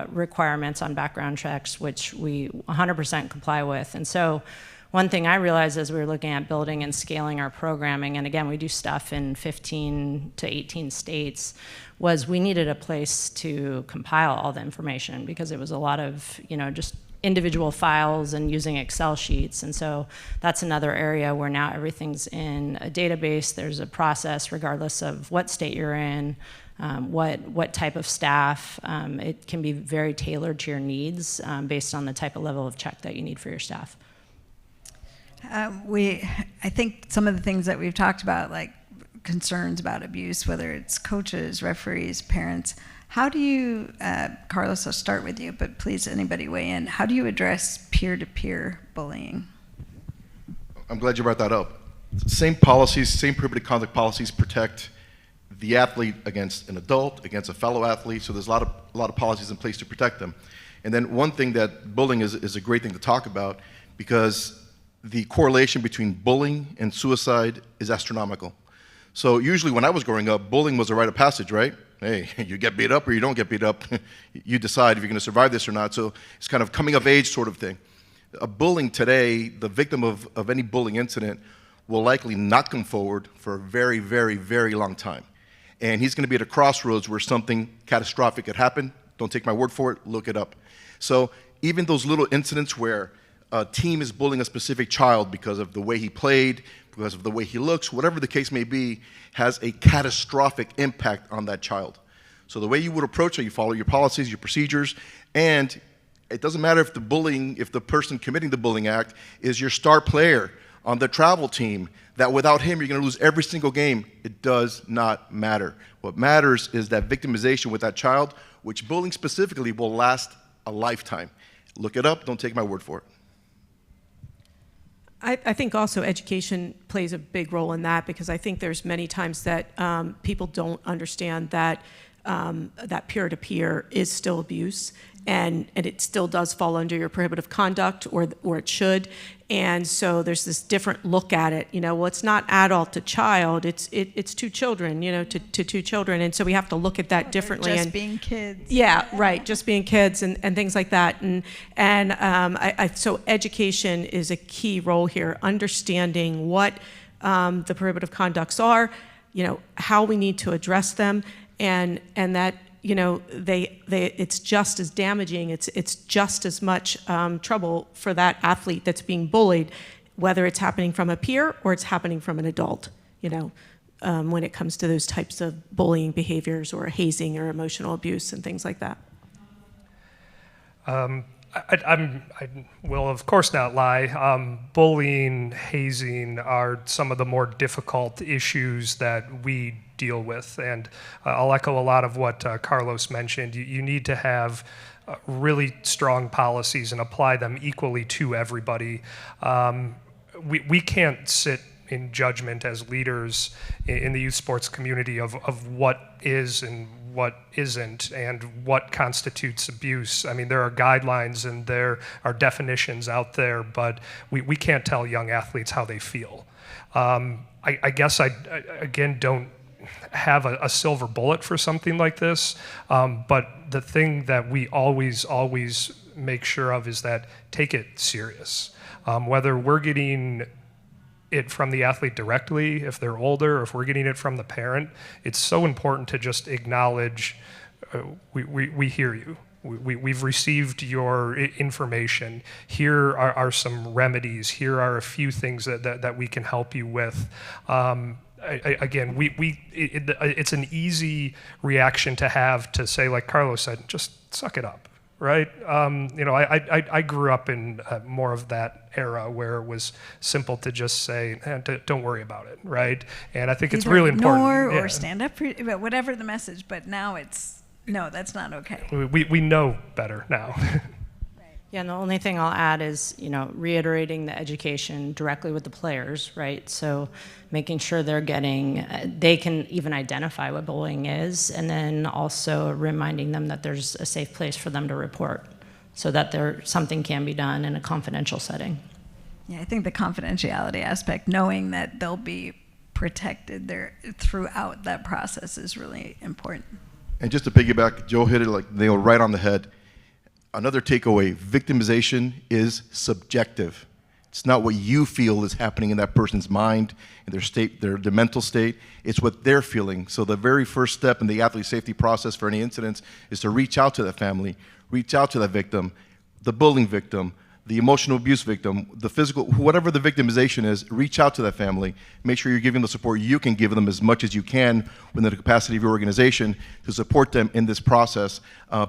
requirements on background checks, which we 100% comply with. And so one thing I realized as we were looking at building and scaling our programming, and again, we do stuff in 15 to 18 states, was we needed a place to compile all the information, because it was a lot of, just individual files and using Excel sheets. And so that's another area where now everything's in a database. There's a process regardless of what state you're in, what type of staff. It can be very tailored to your needs based on the type of level of check that you need for your staff. I think some of the things that we've talked about, like concerns about abuse, whether it's coaches, referees, parents, how do you, Carlos, I'll start with you, but please anybody weigh in. How do you address peer-to-peer bullying? I'm glad you brought that up. Same policies, same prohibited conduct policies protect the athlete against an adult, against a fellow athlete, so there's a lot of policies in place to protect them. And then one thing that bullying is a great thing to talk about, because the correlation between bullying and suicide is astronomical. So usually when I was growing up, bullying was a rite of passage, right? Hey, you get beat up or you don't get beat up. You decide if you're going to survive this or not. So it's kind of coming of age sort of thing. A bullying today, the victim of any bullying incident will likely not come forward for a very, very, very long time. And he's going to be at a crossroads where something catastrophic could happen. Don't take my word for it, look it up. So even those little incidents where a team is bullying a specific child because of the way he played, because of the way he looks, whatever the case may be, has a catastrophic impact on that child. So the way you would approach it, you follow your policies, your procedures, and it doesn't matter if the person committing the bullying act is your star player on the travel team, that without him you're going to lose every single game. It does not matter. What matters is that victimization with that child, which bullying specifically will last a lifetime. Look it up, don't take my word for it. I think also education plays a big role in that, because I think there's many times that people don't understand that that peer-to-peer is still abuse, and it still does fall under your prohibitive conduct, or it should. And so there's this different look at it. Well, it's not adult to child, it's two children, to two children. And so we have to look at that differently. Just being kids. Yeah, right, just being kids and things like that. So education is a key role here, understanding what the prohibitive conducts are, how we need to address them, and that it's just as damaging. It's just as much trouble for that athlete that's being bullied, whether it's happening from a peer or it's happening from an adult. When it comes to those types of bullying behaviors or hazing or emotional abuse and things like that. I will, of course, not lie. Bullying, hazing are some of the more difficult issues that we deal with. And I'll echo a lot of what Carlos mentioned. You need to have really strong policies and apply them equally to everybody. We can't sit in judgment as leaders in the youth sports community of what is and what isn't and what constitutes abuse. I mean, there are guidelines and there are definitions out there, but we can't tell young athletes how they feel. I guess I again don't have a silver bullet for something like this, but the thing that we always make sure of is that take it serious. Whether we're getting it from the athlete directly, if they're older, or if we're getting it from the parent, it's so important to just acknowledge we hear you. We've received your information. Here are some remedies. Here are a few things that we can help you with. Again, it's an easy reaction to have to say, like Carlos said, just suck it up, right? I grew up in more of that era where it was simple to just say, don't worry about it, right? And I think it's really important. Ignore or stand up for whatever the message, but now it's, no, that's not okay. We know better now. Yeah, and the only thing I'll add is, reiterating the education directly with the players, right? So making sure they can even identify what bullying is, and then also reminding them that there's a safe place for them to report so that something can be done in a confidential setting. Yeah, I think the confidentiality aspect, knowing that they'll be protected there throughout that process is really important. And just to piggyback, Joe hit it like nail right on the head. Another takeaway, victimization is subjective. It's not what you feel is happening in that person's mind, in their state, their mental state. It's what they're feeling. So the very first step in the athlete safety process for any incidents is to reach out to that family, reach out to that victim, the bullying victim, the emotional abuse victim, the physical, whatever the victimization is, reach out to that family. Make sure you're giving the support you can give them as much as you can within the capacity of your organization to support them in this process,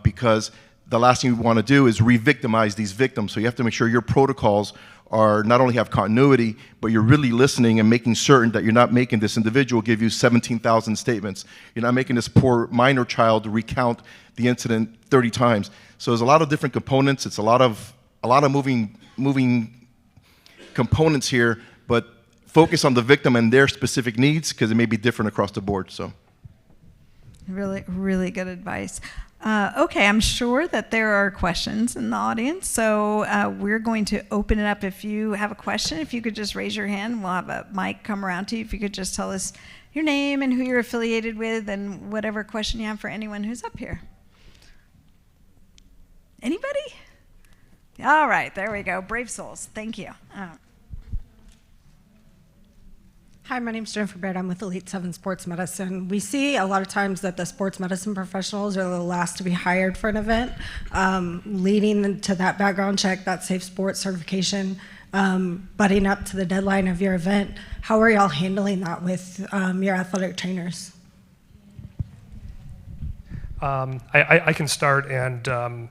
because the last thing we want to do is re-victimize these victims. So you have to make sure your protocols are not only have continuity, but you're really listening and making certain that you're not making this individual give you 17,000 statements. You're not making this poor minor child recount the incident 30 times. So there's a lot of different components. It's a lot of moving components here, but focus on the victim and their specific needs because it may be different across the board. So, really, really good advice. Okay, I'm sure that there are questions in the audience, so we're going to open it up. If you have a question, if you could just raise your hand, we'll have a mic come around to you. If you could just tell us your name and who you're affiliated with and whatever question you have for anyone who's up here. Anybody? All right, there we go. Brave souls. Thank you. Hi, my name's Jennifer Baird. I'm with Elite 7 Sports Medicine. We see a lot of times that the sports medicine professionals are the last to be hired for an event, leading to that background check, that safe sports certification, butting up to the deadline of your event. How are y'all handling that with your athletic trainers? I can start, and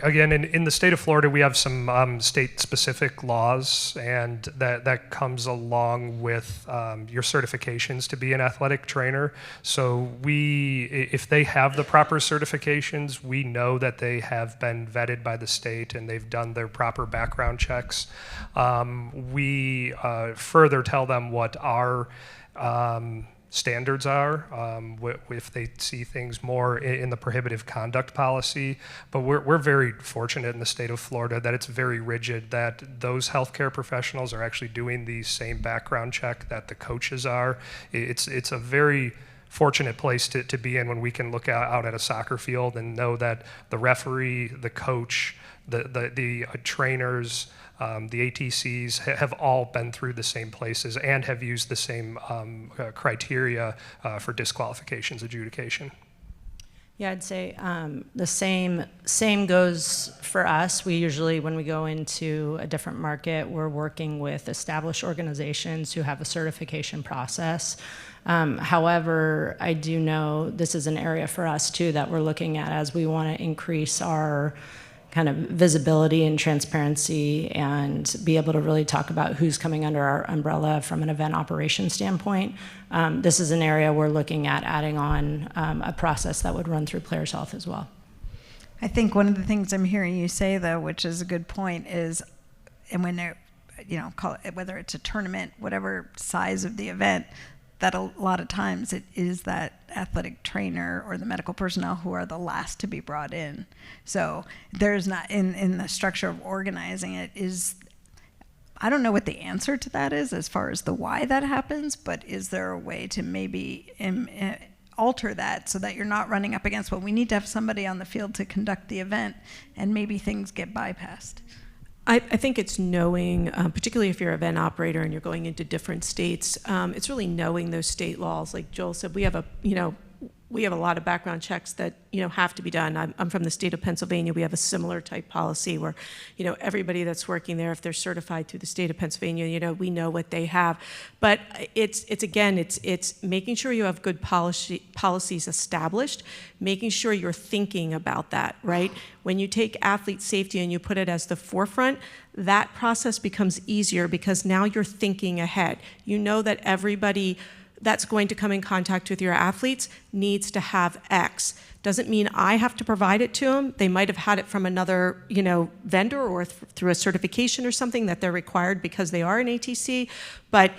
again, in the state of Florida, we have some state-specific laws, and that comes along with your certifications to be an athletic trainer. So if they have the proper certifications, we know that they have been vetted by the state and they've done their proper background checks. We further tell them what our standards are, if they see things more in the prohibitive conduct policy. But we're very fortunate in the state of Florida that it's very rigid, that those healthcare professionals are actually doing the same background check that the coaches are. It's a very fortunate place to be in when we can look out at a soccer field and know that the referee, the coach, the trainers, the ATCs have all been through the same places and have used the same criteria for disqualifications adjudication. Yeah, I'd say the same goes for us. We usually, when we go into a different market, we're working with established organizations who have a certification process. However, I do know this is an area for us too that we're looking at as we want to increase our kind of visibility and transparency and be able to really talk about who's coming under our umbrella from an event operation standpoint. This is an area we're looking at adding on a process that would run through Players Health as well. I think one of the things I'm hearing you say, though, which is a good point, is, and when call it, whether it's a tournament, whatever size of the event, that a lot of times it is that athletic trainer or the medical personnel who are the last to be brought in. So there's not, in the structure of organizing it is, I don't know what the answer to that is as far as the why that happens, but is there a way to maybe alter that so that you're not running up against, well, we need to have somebody on the field to conduct the event, and maybe things get bypassed? I think it's knowing, particularly if you're an event operator and you're going into different states, it's really knowing those state laws. Like Joel said, we have a lot of background checks that have to be done. I'm from the state of Pennsylvania. We have a similar type policy where everybody that's working there, if they're certified through the state of Pennsylvania, we know what they have. But it's making sure you have good policies established, making sure you're thinking about that, right? When you take athlete safety and you put it as the forefront, that process becomes easier because now you're thinking ahead. You know that everybody that's going to come in contact with your athletes needs to have X. Doesn't mean I have to provide it to them. They might have had it from another, vendor or through a certification or something that they're required because they are an ATC. But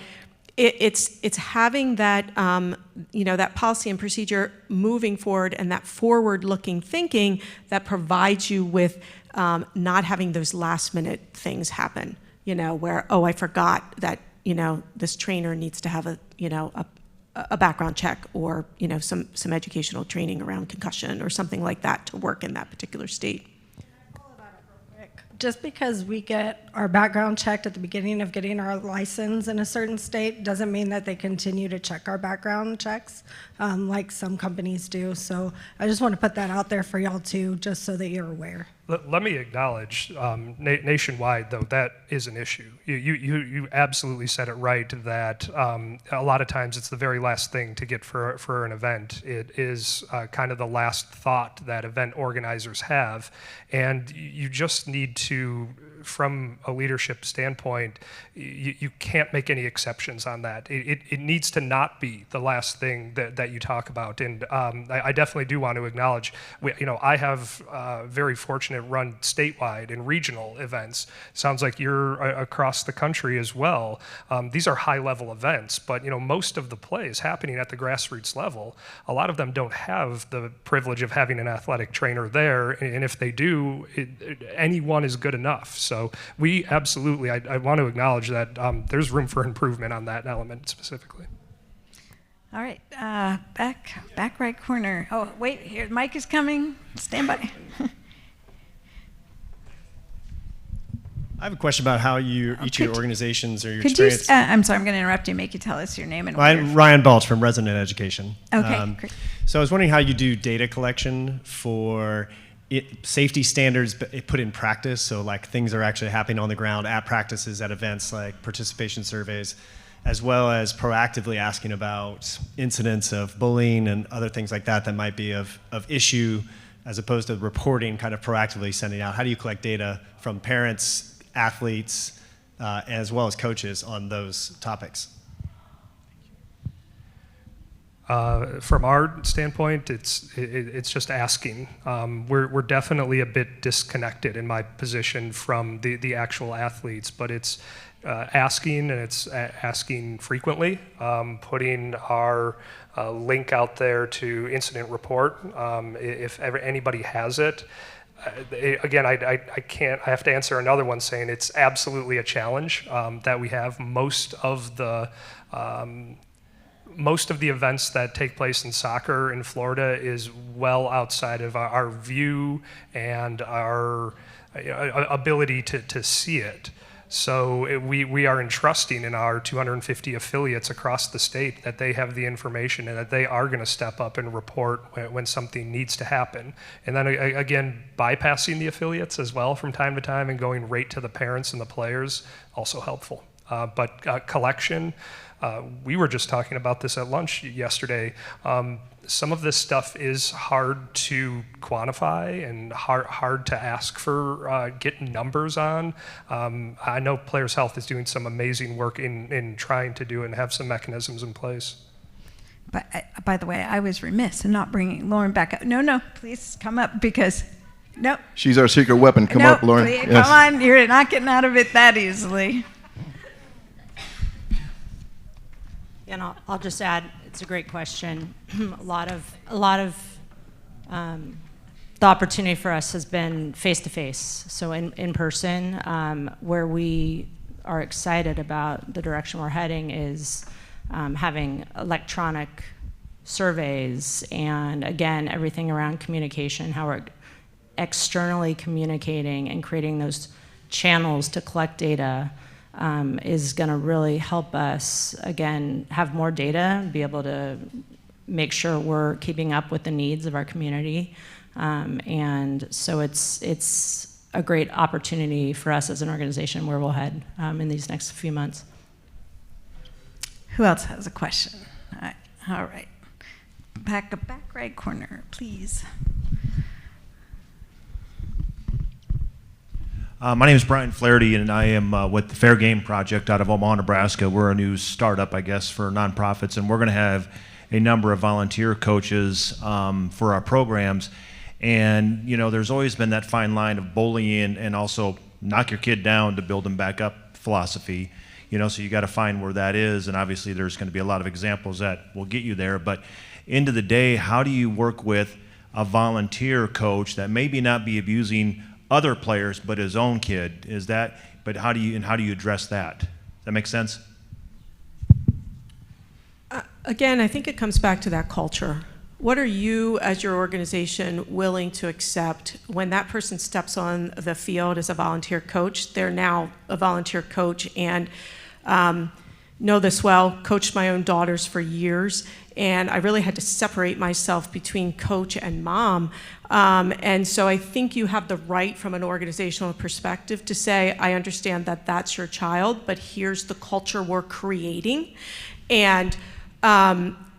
it's having that, that policy and procedure moving forward and that forward-looking thinking that provides you with not having those last-minute things happen. Where I forgot that this trainer needs to have a background check or some educational training around concussion or something like that to work in that particular state. Just because we get our background checked at the beginning of getting our license in a certain state doesn't mean that they continue to check our background checks like some companies do. So I just want to put that out there for y'all too, just so that you're aware. Let me acknowledge, nationwide, though, that is an issue. You absolutely said it right that a lot of times it's the very last thing to get for an event. It is kind of the last thought that event organizers have, and you just need to, from a leadership standpoint, you can't make any exceptions on that. It needs to not be the last thing that you talk about. And I definitely do want to acknowledge, I have very fortunate run statewide and regional events. Sounds like you're across the country as well. These are high-level events, but most of the play is happening at the grassroots level. A lot of them don't have the privilege of having an athletic trainer there, and if they do, anyone is good enough. So we absolutely, I want to acknowledge that there's room for improvement on that element specifically. All right, back right corner. Oh, wait, here, Mike is coming. Stand by. I have a question about how each of your organizations or your could experience. I'm sorry, I'm going to interrupt you. Make you tell us your name and. I'm Ryan Balch from Resident Education. Okay, great. So I was wondering how you do data collection for safety standards put in practice. So like things are actually happening on the ground at practices, at events, like participation surveys, as well as proactively asking about incidents of bullying and other things like that might be of issue, as opposed to reporting, kind of proactively sending out. How do you collect data from parents, athletes, as well as coaches on those topics? From our standpoint, it's just asking. We're definitely a bit disconnected in my position from the actual athletes, but it's asking, and it's asking frequently, putting our link out there to incident report if ever anybody has it. Again, I can't. I have to answer another one saying it's absolutely a challenge that we have. Most of the events that take place in soccer in Florida is well outside of our view and our ability to see it. So we are entrusting in our 250 affiliates across the state that they have the information and that they are going to step up and report when something needs to happen. And then again, bypassing the affiliates as well from time to time and going right to the parents and the players, also helpful. But collection, we were just talking about this at lunch yesterday. Some of this stuff is hard to quantify and hard to ask for, get numbers on. I know Players Health is doing some amazing work in trying to do it and have some mechanisms in place. But by the way, I was remiss in not bringing Lauren back up. No, please come up because, no. She's our secret weapon. Come up, Lauren. Please, yes. Come on, you're not getting out of it that easily. And I'll just add, it's a great question. a lot of the opportunity for us has been face-to-face, so in person. Where we are excited about the direction we're heading is having electronic surveys, and again, everything around communication, how we're externally communicating and creating those channels to collect data is going to really help us, again, have more data, be able to make sure we're keeping up with the needs of our community. And so it's a great opportunity for us as an organization where we'll head in these next few months. Who else has a question? All right. Back right corner, please. My name is Brian Flaherty, and I am with the Fair Game Project out of Omaha, Nebraska. We're a new startup, I guess, for nonprofits, and we're going to have a number of volunteer coaches for our programs. And, you know, there's always been that fine line of bullying and also knock your kid down to build them back up philosophy. You know, so you got to find where that is, and obviously there's going to be a lot of examples that will get you there. But end of the day, how do you work with a volunteer coach that maybe not be abusing other players but his own kid? But how do you address that? Does that make sense? Again, I think it comes back to that culture. What are you, as your organization, willing to accept when that person steps on the field as a volunteer coach? They're now a volunteer coach, and know this well, coached my own daughters for years, and I really had to separate myself between coach and mom. And so I think you have the right from an organizational perspective to say, I understand that that's your child, but here's the culture we're creating, and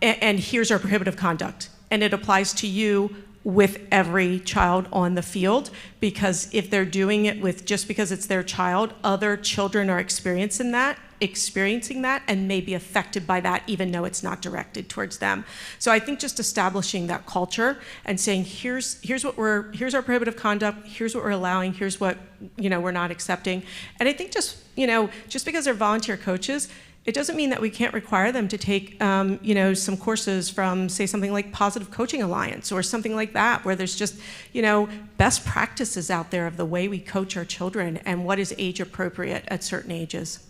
here's our prohibitive conduct. And it applies to you with every child on the field, because if they're doing it with just because it's their child, other children are experiencing that and may be affected by that, even though it's not directed towards them. So I think just establishing that culture and saying, here's our prohibitive conduct, here's what we're allowing, here's what, you know, we're not accepting. And I think just because they're volunteer coaches, it doesn't mean that we can't require them to take, some courses from, say, something like Positive Coaching Alliance or something like that, where there's just, best practices out there of the way we coach our children and what is age appropriate at certain ages.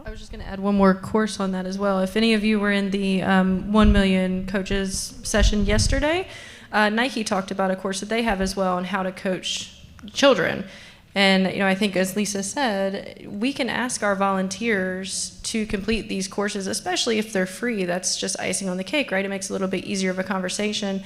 I was just going to add one more course on that as well. If any of you were in the 1 Million Coaches session yesterday, Nike talked about a course that they have as well on how to coach children. And I think, as Lisa said, we can ask our volunteers to complete these courses, especially if they're free. That's just icing on the cake, right? It makes it a little bit easier of a conversation.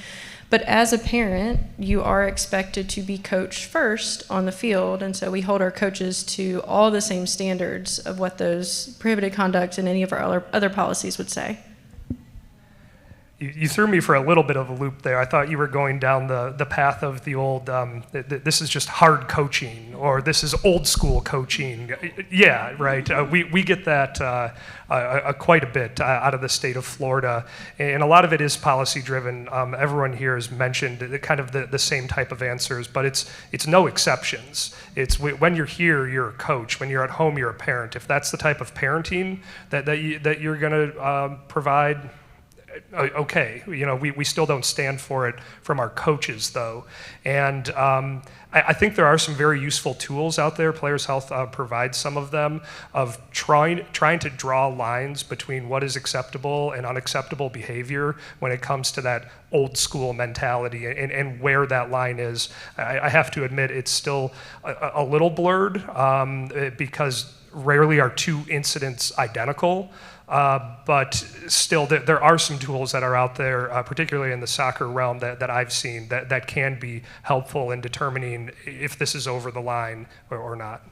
But as a parent, you are expected to be coached first on the field, and so we hold our coaches to all the same standards of what those prohibited conduct and any of our other policies would say. You threw me for a little bit of a loop there. I thought you were going down the path of the old, this is just hard coaching, or this is old school coaching. Yeah, right. We get that quite a bit out of the state of Florida. And a lot of it is policy driven. Everyone here has mentioned kind of the same type of answers, but it's no exceptions. It's when you're here, you're a coach. When you're at home, you're a parent. If that's the type of parenting that you're going to provide, okay, we still don't stand for it from our coaches, though. And I think there are some very useful tools out there. Players Health provides some of them, of trying to draw lines between what is acceptable and unacceptable behavior when it comes to that old school mentality and where that line is. I have to admit, it's still a little blurred because rarely are two incidents identical. But still, there are some tools that are out there, particularly in the soccer realm, that I've seen that can be helpful in determining if this is over the line or not.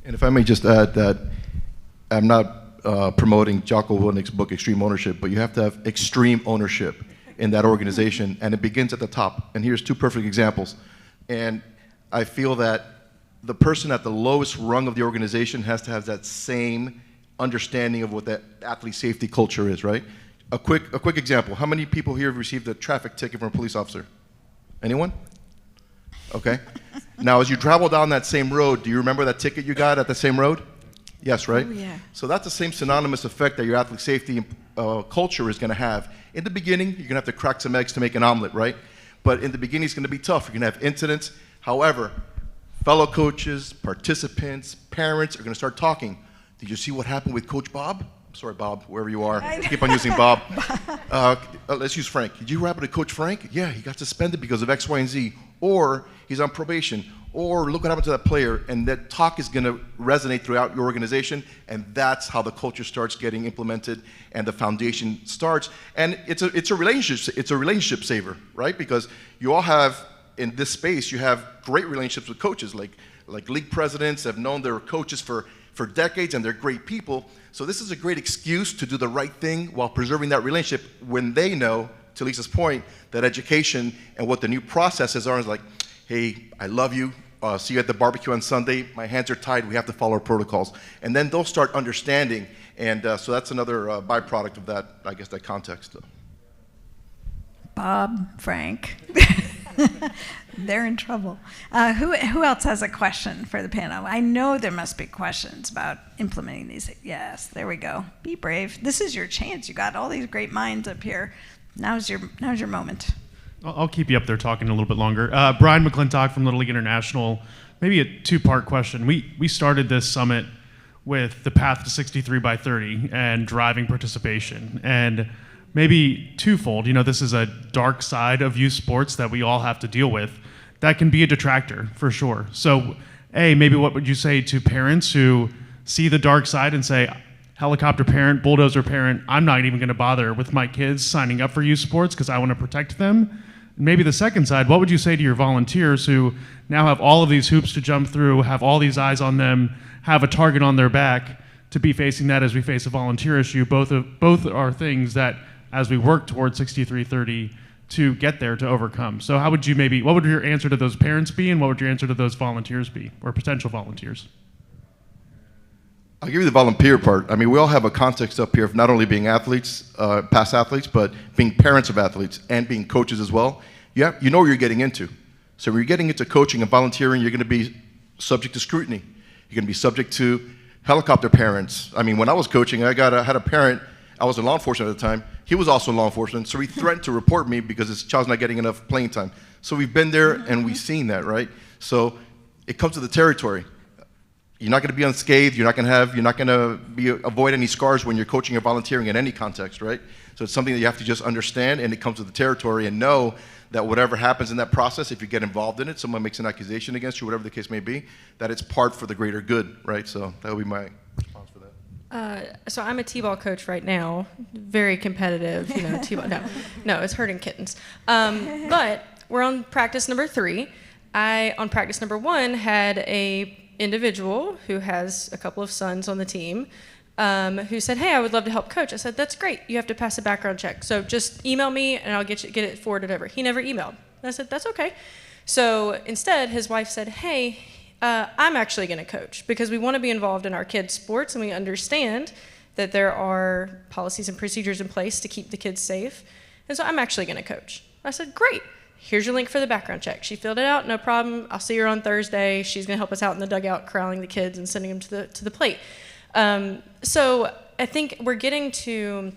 And if I may just add that I'm not promoting Jocko Willnick's book, Extreme Ownership, but you have to have extreme ownership in that organization, and it begins at the top. And here's two perfect examples. And I feel that the person at the lowest rung of the organization has to have that same understanding of what that athlete safety culture is, right? A quick example. How many people here have received a traffic ticket from a police officer? Anyone? Okay. Now, as you travel down that same road, do you remember that ticket you got at the same road? Yes, right? Oh, yeah. So that's the same synonymous effect that your athlete safety culture is going to have. In the beginning, you're going to have to crack some eggs to make an omelet, right? But in the beginning, it's going to be tough. You're going to have incidents. However, fellow coaches, participants, parents are going to start talking. Did you see what happened with Coach Bob? Sorry, Bob, wherever you are. Keep on using Bob. Let's use Frank. Did you happen to Coach Frank? Yeah, he got suspended because of X, Y, and Z. Or he's on probation. Or look what happened to that player. And that talk is going to resonate throughout your organization. And that's how the culture starts getting implemented and the foundation starts. And it's a relationship saver, right? Because you all have, in this space, you have great relationships with coaches. Like league presidents have known their coaches for decades, and they're great people. So this is a great excuse to do the right thing while preserving that relationship when they know, to Lisa's point, that education and what the new processes are is like, hey, I love you. See you at the barbecue on Sunday. My hands are tied. We have to follow our protocols. And then they'll start understanding. And so that's another byproduct of that, I guess, that context. Bob, Frank. They're in trouble. Who else has a question for the panel? I know there must be questions about implementing these. Yes, there we go. Be brave. This is your chance. You got all these great minds up here. Now's your moment. I'll keep you up there talking a little bit longer. Brian McClintock from Little League International. Maybe a two-part question. We started this summit with the path to 63 by 30 and driving participation. And maybe twofold, this is a dark side of youth sports that we all have to deal with. That can be a detractor, for sure. So, maybe what would you say to parents who see the dark side and say, helicopter parent, bulldozer parent, I'm not even going to bother with my kids signing up for youth sports because I want to protect them? Maybe the second side, what would you say to your volunteers who now have all of these hoops to jump through, have all these eyes on them, have a target on their back, to be facing that as we face a volunteer issue? Both are things that, as we work towards 6330, to get there, to overcome. So what would your answer to those parents be, and what would your answer to those volunteers be, or potential volunteers? I'll give you the volunteer part. I mean, we all have a context up here of not only being athletes, past athletes, but being parents of athletes and being coaches as well. You know what you're getting into. So when you're getting into coaching and volunteering, you're going to be subject to scrutiny. You're going to be subject to helicopter parents. I mean, when I was coaching, I had a parent. I was in law enforcement at the time. He was also in law enforcement, so he threatened to report me because his child's not getting enough playing time. So we've been there and we've seen that, right? So it comes to the territory. You're not going to be unscathed. You're not going to avoid any scars when you're coaching or volunteering in any context, right? So it's something that you have to just understand, and it comes with the territory, and know that whatever happens in that process, if you get involved in it, someone makes an accusation against you, whatever the case may be, that it's part for the greater good, right? So that would be my response for that. So I'm a t-ball coach right now, very competitive, t-ball. No, it's hurting kittens. But we're on practice number 3. On practice number 1, had a individual who has a couple of sons on the team who said, hey, I would love to help coach. I said, that's great. You have to pass a background check. So just email me and I'll get it forwarded over. He never emailed. And I said, that's okay. So instead, his wife said, hey, I'm actually going to coach because we want to be involved in our kids' sports, and we understand that there are policies and procedures in place to keep the kids safe. And so I'm actually going to coach. I said, great. Here's your link for the background check. She filled it out, no problem. I'll see her on Thursday. She's going to help us out in the dugout, corralling the kids and sending them to the plate. So I think we're getting to,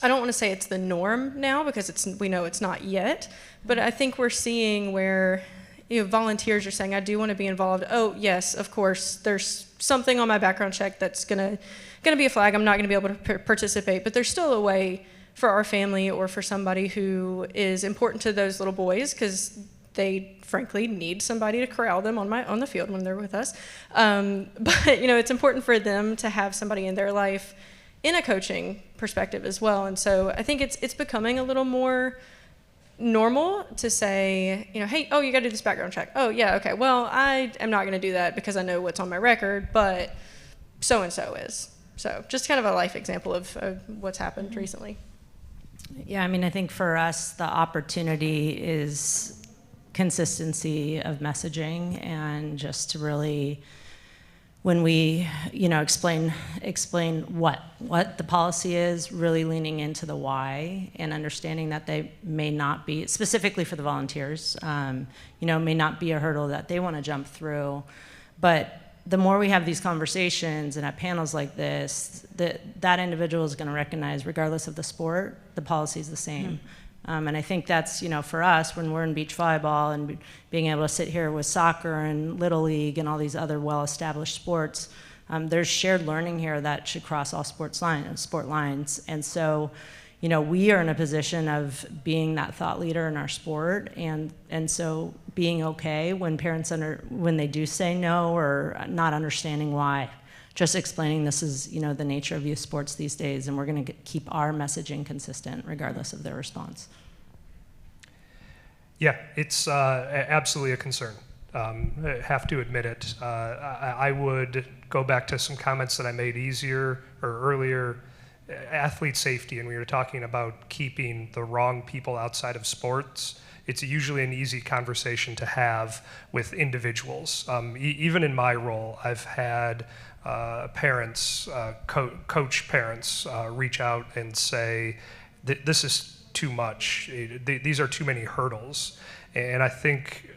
I don't want to say it's the norm now because we know it's not yet, but I think we're seeing where volunteers are saying, I do want to be involved. Oh, yes, of course, there's something on my background check that's going to be a flag. I'm not going to be able to participate, but there's still a way for our family or for somebody who is important to those little boys, because they frankly need somebody to corral them on the field when they're with us. But it's important for them to have somebody in their life in a coaching perspective as well. And so I think it's becoming a little more normal to say, hey, oh, you got to do this background check. Oh, yeah, okay. Well, I am not going to do that because I know what's on my record, but so and so is. So just kind of a life example of what's happened recently. Yeah, I think for us, the opportunity is consistency of messaging, and just to really, when we, explain what the policy is, really leaning into the why and understanding that they may not be, specifically for the volunteers, may not be a hurdle that they want to jump through, but the more we have these conversations and at panels like this, that individual is going to recognize, regardless of the sport, the policy is the same. And I think that's, for us, when we're in beach volleyball and being able to sit here with soccer and Little League and all these other well-established sports, there's shared learning here that should cross all sport lines. And so, we are in a position of being that thought leader in our sport, and so being okay when parents when they do say no or not understanding why. Just explaining this is, the nature of youth sports these days, and we're going to keep our messaging consistent regardless of their response. Yeah, it's absolutely a concern. I have to admit it. I would go back to some comments that I made earlier. Athlete safety, and we were talking about keeping the wrong people outside of sports. It's usually an easy conversation to have with individuals. Even in my role, I've had parents, coach parents, reach out and say, this is too much. These are too many hurdles. And I think,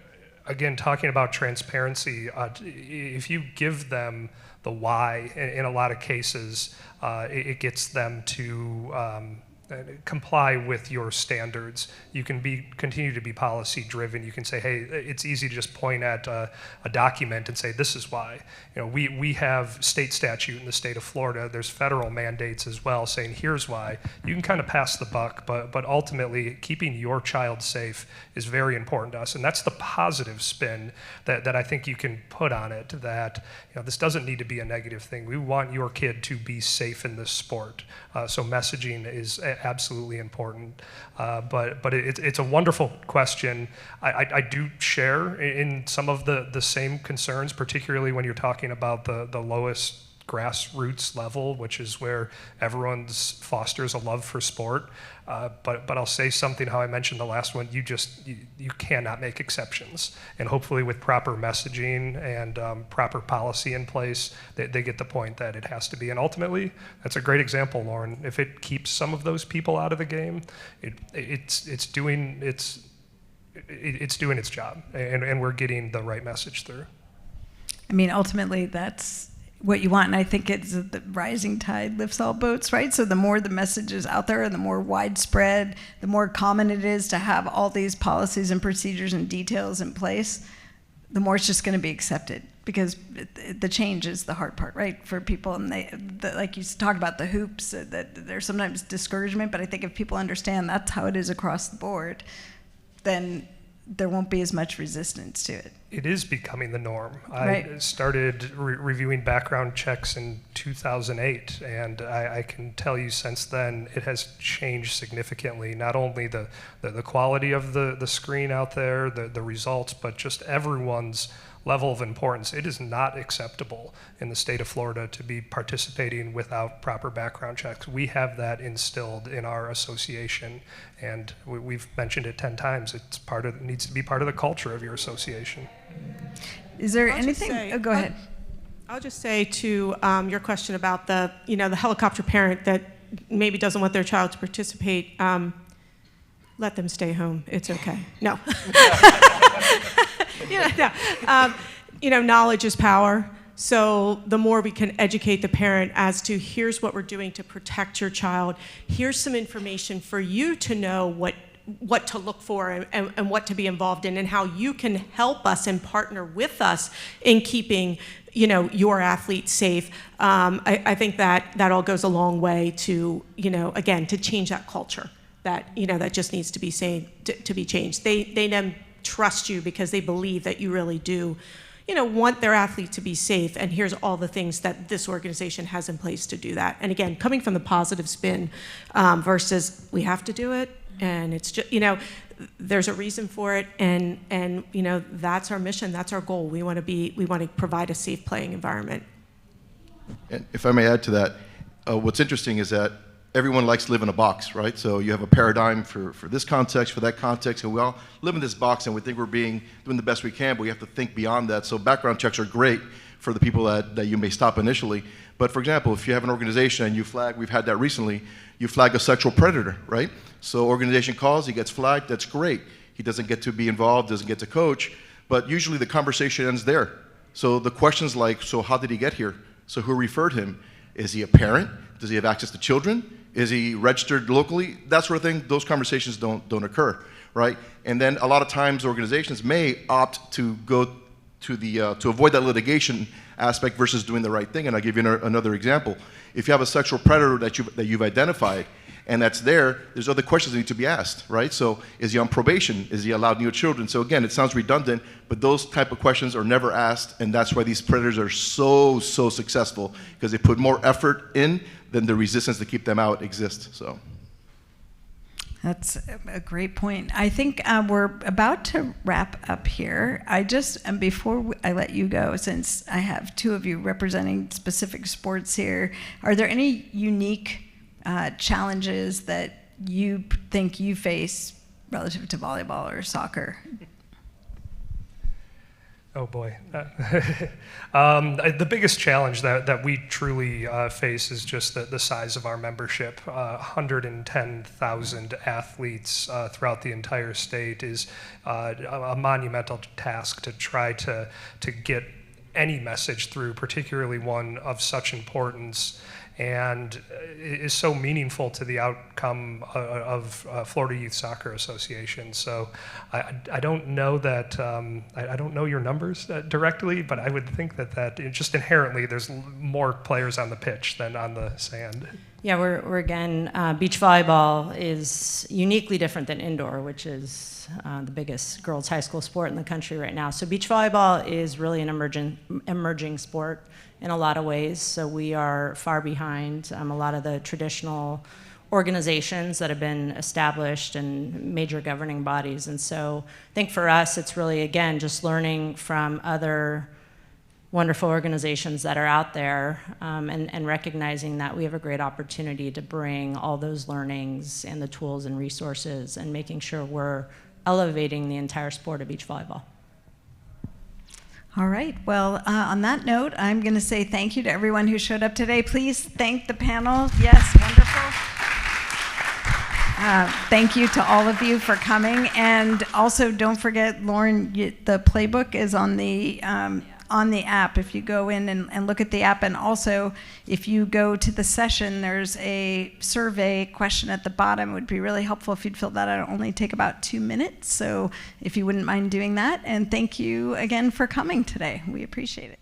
again, talking about transparency, if you give them the why, in a lot of cases, it gets them to comply with your standards. You can continue to be policy driven. You can say, hey, it's easy to just point at a document and say, this is why. We have state statute in the state of Florida. There's federal mandates as well saying, here's why. You can kind of pass the buck, but ultimately keeping your child safe is very important to us. And that's the positive spin that I think you can put on it, that this doesn't need to be a negative thing. We want your kid to be safe in this sport. So messaging is absolutely important. But it's a wonderful question. I do share in some of the same concerns, particularly when you're talking about the lowest grassroots level, which is where everyone fosters a love for sport. But I'll say something, how I mentioned the last one, you cannot make exceptions. And hopefully with proper messaging and proper policy in place, they get the point that it has to be. And ultimately, that's a great example, Lauren. If it keeps some of those people out of the game, it's doing its job, and we're getting the right message through. I mean, ultimately, that's what you want, and I think it's the rising tide lifts all boats, right? So the more the message is out there and the more widespread, the more common it is to have all these policies and procedures and details in place, the more it's just going to be accepted, because the change is the hard part, right, for people. And like you talked about the hoops, that there's sometimes discouragement, but I think if people understand that's how it is across the board, then there won't be as much resistance to it. It is becoming the norm. Right. I started reviewing background checks in 2008, and I can tell you since then it has changed significantly. Not only the quality of the screen out there, the results, but just everyone's level of importance. It is not acceptable in the state of Florida to be participating without proper background checks. We have that instilled in our association, and we've mentioned it 10 times. It needs to be part of the culture of your association. Is there I'll just anything? say- Go ahead. I'll just say to your question about the helicopter parent that maybe doesn't want their child to participate, let them stay home. It's okay. No. Knowledge is power. So the more we can educate the parent as to here's what we're doing to protect your child, here's some information for you to know what to look for and what to be involved in, and how you can help us and partner with us in keeping your athletes safe. I think that all goes a long way to again, to change that culture that that just needs to be to be changed. They then trust you because they believe that you really do want their athlete to be safe, and here's all the things that this organization has in place to do that. And again, coming from the positive spin versus we have to do it, and it's just there's a reason for it, and that's our mission, that's our goal. We want to provide a safe playing environment. And if I may add to that, what's interesting is that everyone likes to live in a box, right? So you have a paradigm for this context, for that context, and we all live in this box, and we think we're doing the best we can, but we have to think beyond that. So background checks are great for the people that you may stop initially. But for example, if you have an organization and you flag, we've had that recently, you flag a sexual predator, right? So organization calls, he gets flagged, that's great. He doesn't get to be involved, doesn't get to coach, but usually the conversation ends there. So the questions like, so how did he get here? So who referred him? Is he a parent? Does he have access to children? Is he registered locally? That sort of thing. Those conversations don't occur, right? And then a lot of times organizations may opt to go to avoid that litigation aspect versus doing the right thing. And I'll give you another example. If you have a sexual predator that you've identified and that's there's other questions that need to be asked, right? So is he on probation? Is he allowed near children? So again, it sounds redundant, but those type of questions are never asked, and that's why these predators are so successful, because they put more effort in than the resistance to keep them out exists. So. That's a great point. I think we're about to wrap up here. Before I let you go, since I have two of you representing specific sports here, are there any unique challenges that you think you face relative to volleyball or soccer? Oh boy. The biggest challenge that we truly face is just the size of our membership. 110,000 athletes throughout the entire state is a monumental task to try to get any message through, particularly one of such importance, and is so meaningful to the outcome of Florida Youth Soccer Association. So I don't know that, I don't know your numbers directly, but I would think that just inherently there's more players on the pitch than on the sand. Yeah, we're again, beach volleyball is uniquely different than indoor, which is the biggest girls' high school sport in the country right now. So beach volleyball is really an emerging sport in a lot of ways. So we are far behind a lot of the traditional organizations that have been established and major governing bodies. And so I think for us, it's really, again, just learning from other wonderful organizations that are out there, and recognizing that we have a great opportunity to bring all those learnings and the tools and resources and making sure we're elevating the entire sport of beach volleyball. All right. Well, on that note, I'm going to say thank you to everyone who showed up today. Please thank the panel. Yes, wonderful. Thank you to all of you for coming. And also, don't forget, Lauren, the playbook is on the app. If you go in and look at the app, and also if you go to the session, there's a survey question at the bottom. It would be really helpful if you'd fill that out. It'll only take about 2 minutes, so if you wouldn't mind doing that. And thank you again for coming today. We appreciate it.